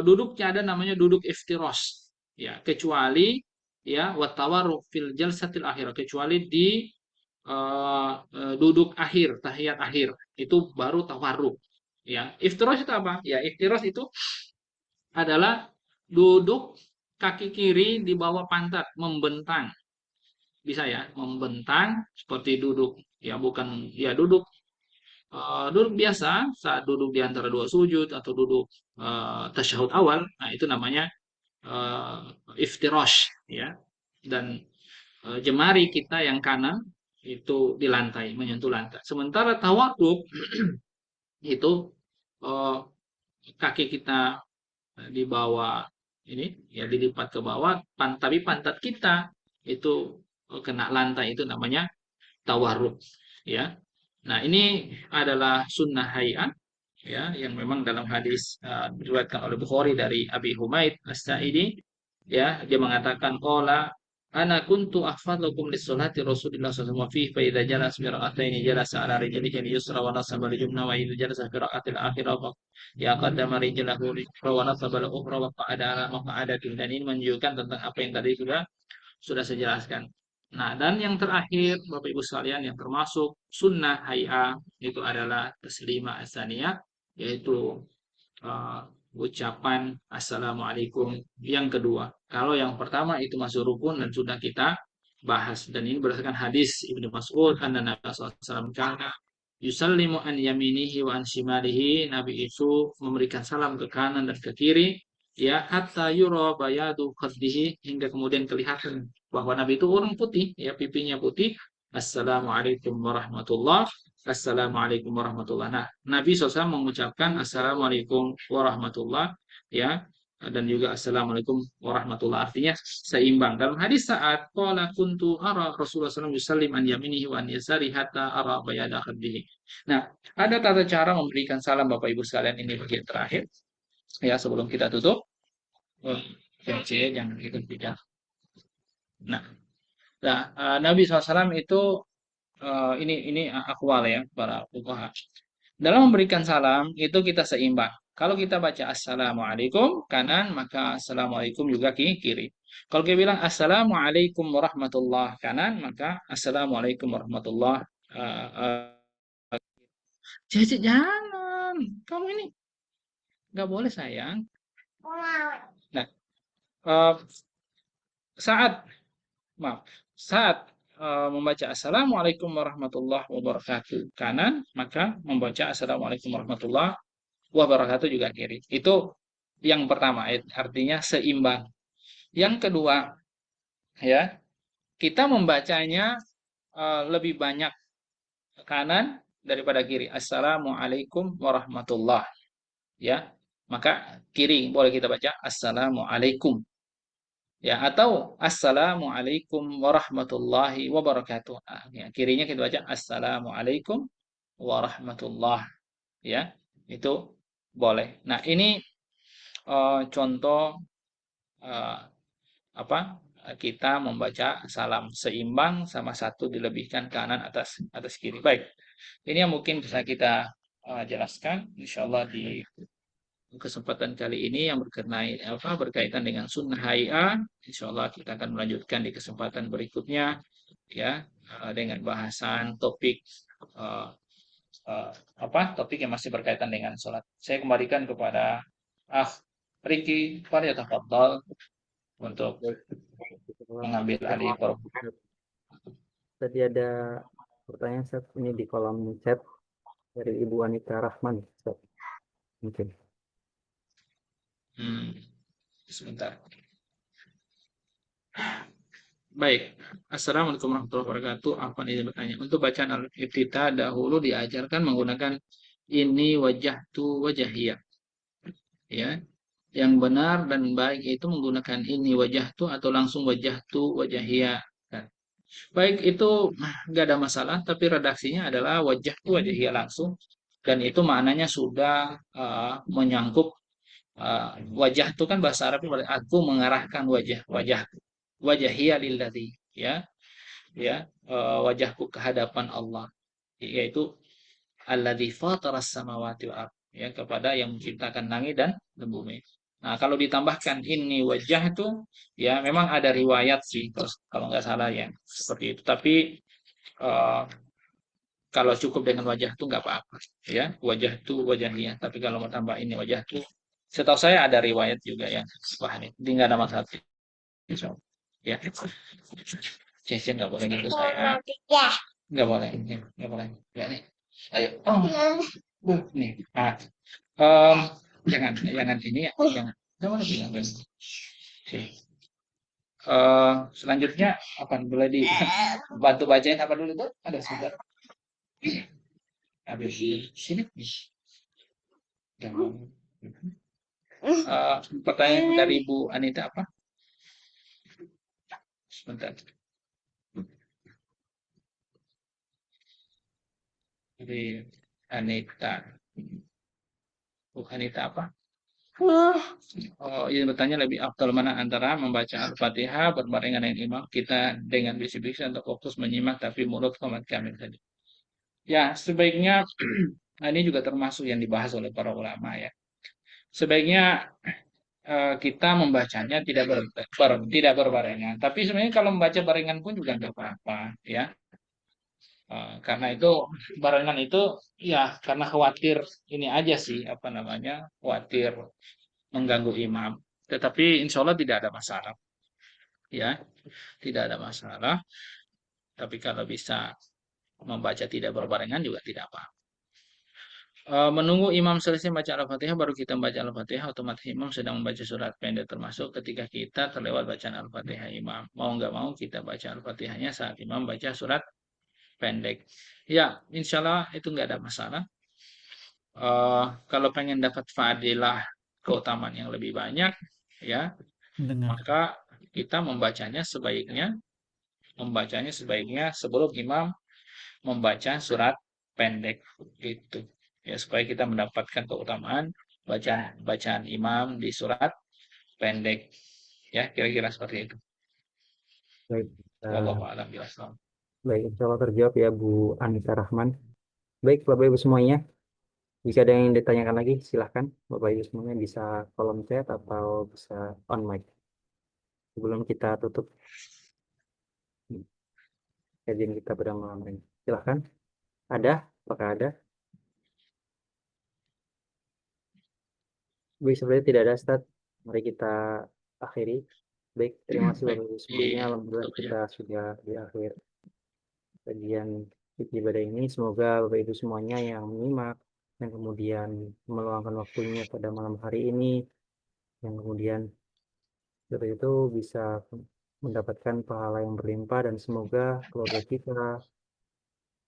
duduknya ada namanya duduk iftiros, ya, kecuali ya wa tawarruk fil jalsatil akhir, kecuali di duduk akhir, tahiyat akhir, itu baru tawarruk. Ya, iftirosh itu apa? Ya, iftirosh itu adalah duduk kaki kiri di bawah pantat, membentang. Bisa ya, membentang seperti duduk. Ya, bukan ya duduk duduk biasa saat duduk di antara dua sujud atau duduk tasyahud awal. Nah, itu namanya eh, iftirosh ya. Dan jemari kita yang kanan itu di lantai, menyentuh lantai. Sementara tawaduk itu eh, kaki kita di bawah ini ya dilipat ke bawah, tapi pantat kita itu kena lantai, itu namanya tawarruk ya. Nah, ini adalah sunnah hayat ya yang memang dalam hadis diriwayatkan oleh Bukhari dari Abi Humaid As-Sa'idi ya, dia mengatakan qala ana kuntu ahfadzukum lis-salati Rasulillah sallallahu alaihi wasallam fa idza jalasa fi rak'ataini jalasa ala rijlihi al-yusra wa nasaba al-jumna wa idza jalasa fi rak'atil akhirah ya qaddama rijlahu wa nasaba al-ukhra wa qa'ada ala maq'adatin. Dan ini menunjukkan tentang apa yang tadi sudah saya jelaskan. Nah, dan yang terakhir, Bapak Ibu sekalian, yang termasuk sunnah hay'a itu adalah taslima asaniyah, yaitu uh, ucapan Assalamualaikum yang kedua. Kalau yang pertama itu masuk rukun dan sudah kita bahas. Dan ini berdasarkan hadis Ibnu Mas'ud, anna Nabi SAW kana yusallimu an yaminihi wa an shimalihi. Nabi itu memberikan salam ke kanan dan ke kiri. Ya, hatta yura bayadu khaddihi, hingga kemudian kelihatan bahwa Nabi itu orang putih, ya pipinya putih. Assalamualaikum warahmatullahi. Assalamualaikum warahmatullahi. Nah, Nabi SAW mengucapkan Assalamualaikum warahmatullahi ya, dan juga Assalamualaikum warahmatullahi, artinya seimbang. Dalam hadis saat qala kuntu ara Rasulullah SAW yusallim an yaminihi wa an yasari hatta ara bayada khaddihi. Nah, ada tata cara memberikan salam Bapak Ibu sekalian, ini bagian terakhir ya sebelum kita tutup. Oh, jangan ikut tidak. Nah, Nabi SAW itu ini akwal ya para fuqaha. Dalam memberikan salam itu kita seimbang. Kalau kita baca Assalamualaikum kanan, maka Assalamualaikum juga kiri. Kalau kita bilang Assalamualaikum warahmatullahi kanan, maka Assalamualaikum warahmatullahi Cici, jangan. Kamu ini nggak boleh sayang. Nah, eh, saat maaf, saat membaca Assalamualaikum warahmatullahi wabarakatuh kanan, maka membaca Assalamualaikum warahmatullahi wabarakatuh juga kiri. Itu yang pertama, artinya seimbang. Yang kedua, ya, kita membacanya lebih banyak kanan daripada kiri. Assalamualaikum warahmatullahi, ya. Maka kiri boleh kita baca Assalamualaikum. Ya, atau Assalamualaikum warahmatullahi wabarakatuh. Nah, ya, kirinya kita baca Assalamualaikum warahmatullahi, ya. Itu boleh. Nah, ini contoh eh, apa? Kita membaca salam seimbang, sama satu dilebihkan kanan atas atas kiri. Baik. Ini yang mungkin bisa kita jelaskan insyaallah di kesempatan kali ini yang berkaitan dengan sunnah hay'a. Insyaallah kita akan melanjutkan di kesempatan berikutnya ya dengan bahasan topik eh, topik yang masih berkaitan dengan sholat. Saya kembalikan kepada Riki Faryatafadhal untuk mengambil alih forum. Tadi ada pertanyaan Ustaz, ini di kolom chat dari Ibu Anita Rahman Ustaz. Mungkin. Sebentar. Baik. Assalamualaikum warahmatullahi wabarakatuh. Apa ini bertanya? Untuk bacaan al-iftitah dahulu diajarkan menggunakan ini wajah tu wajahiyah. Ya. Yang benar dan baik itu menggunakan ini wajah tu atau langsung wajah tu wajahiyah. Baik, itu nggak ada masalah, tapi redaksinya adalah wajah tu wajahiyah langsung. Dan itu maknanya sudah menyangkut wajah itu kan bahasa Arabnya, aku mengarahkan wajahku. Wajahiyya lilladzi, ya wajahku ke hadapan Allah, yaitu alladzi fataras samawati wal ardh, ya, kepada yang menciptakan langit dan bumi. Nah, kalau ditambahkan ini wajah itu, ya memang ada riwayat sih, kalau nggak salah ya, seperti itu. Tapi eh, kalau cukup dengan wajah itu nggak apa-apa, ya. Wajah itu wajahnya. Tapi kalau mau tambah ini wajah itu, setahu saya ada riwayat juga ya, wah ini, jadi nggak ada masalah. So, ya, Cece nggak boleh gitu saya, nggak boleh, nggak boleh. Ya nih, ayo. Oh, nih. Ah, em, jangan ini ya, jangan. Jangan jangan. Sih. Selanjutnya apa boleh dibantu bacain apa dulu tuh? Ada sebentar. Habis sini. Jangan. Pertanyaan dari Bu Anita apa? Sebentar. Dari Anita. Bu Anita apa? Oh, ini bertanya lebih afdal mana antara membaca Al-Fatihah berbarengan dengan imam kita dengan bisik-bisik atau fokus menyimak tapi mulut komat kamil tadi. Ya, sebaiknya ini juga termasuk yang dibahas oleh para ulama ya. Sebaiknya kita membacanya tidak berbarengan. Tapi sebenarnya kalau membaca barengan pun juga nggak apa-apa ya. Karena itu barengan itu ya karena khawatir ini aja sih apa namanya khawatir mengganggu imam. Tetapi insya Allah tidak ada masalah ya, tidak ada masalah. Tapi kalau bisa membaca tidak berbarengan juga tidak apa. Menunggu imam selesai baca Al-Fatihah baru kita membaca Al-Fatihah, otomatis imam sedang membaca surat pendek termasuk ketika kita terlewat bacaan Al-Fatihah imam. Mau nggak mau kita baca Al-Fatihahnya saat imam baca surat pendek. Ya, insya Allah itu nggak ada masalah. Kalau pengen dapat fadilah keutamaan yang lebih banyak, ya, Dengar. maka kita membacanya sebaiknya sebelum imam membaca surat pendek itu. Ya, supaya kita mendapatkan keutamaan bacaan imam di surat pendek. Ya, kira-kira seperti itu. Baik, Wallahu a'lam bishawab. baik, insya Allah terjawab ya Bu Anita Rahman. Baik, Bapak Ibu semuanya. Jika ada yang ditanyakan lagi, silahkan Bapak Ibu semuanya bisa kolom chat atau bisa on mic. Sebelum kita tutup kajian kita pada malam ini. Silahkan. Ada? Apakah ada? Baik, sebenarnya tidak ada, Ustaz. Mari kita akhiri. Baik, terima kasih Bapak Ibu semuanya. Iya, Alhamdulillah betul ya. kita sudah di akhir kajian ibadah ini. Semoga Bapak Ibu semuanya yang menyimak, yang kemudian meluangkan waktunya pada malam hari ini, yang kemudian seperti itu bisa mendapatkan pahala yang berlimpah dan semoga keluarga kita,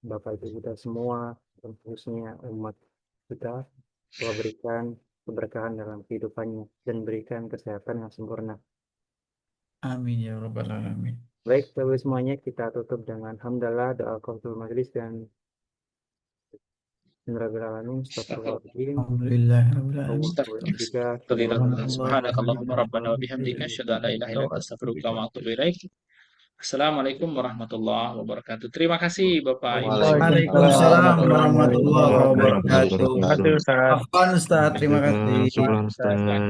Bapak Ibu kita semua, dan khususnya umat kita, Allah berikan keberkahan dalam kehidupannya dan berikan kesehatan yang sempurna. Amin ya rabbal alamin. Baik, Bapak Ibu semuanya kita tutup dengan hamdalah, doa qiyamul majlis dan Rabbil alamin, astagfirullahaladzim. Alhamdulillah rabbil alamin. Subhanakallahumma rabbana wa bihamdika asyhadu an la ilaha illa anta astaghfiruka wa atubu ilaik. Assalamualaikum warahmatullahi wabarakatuh. Terima kasih Bapak Ibu. Waalaikumsalam warahmatullahi wabarakatuh. Ustaz. Afwan Ustaz, terima kasih. Syukran, Ustaz.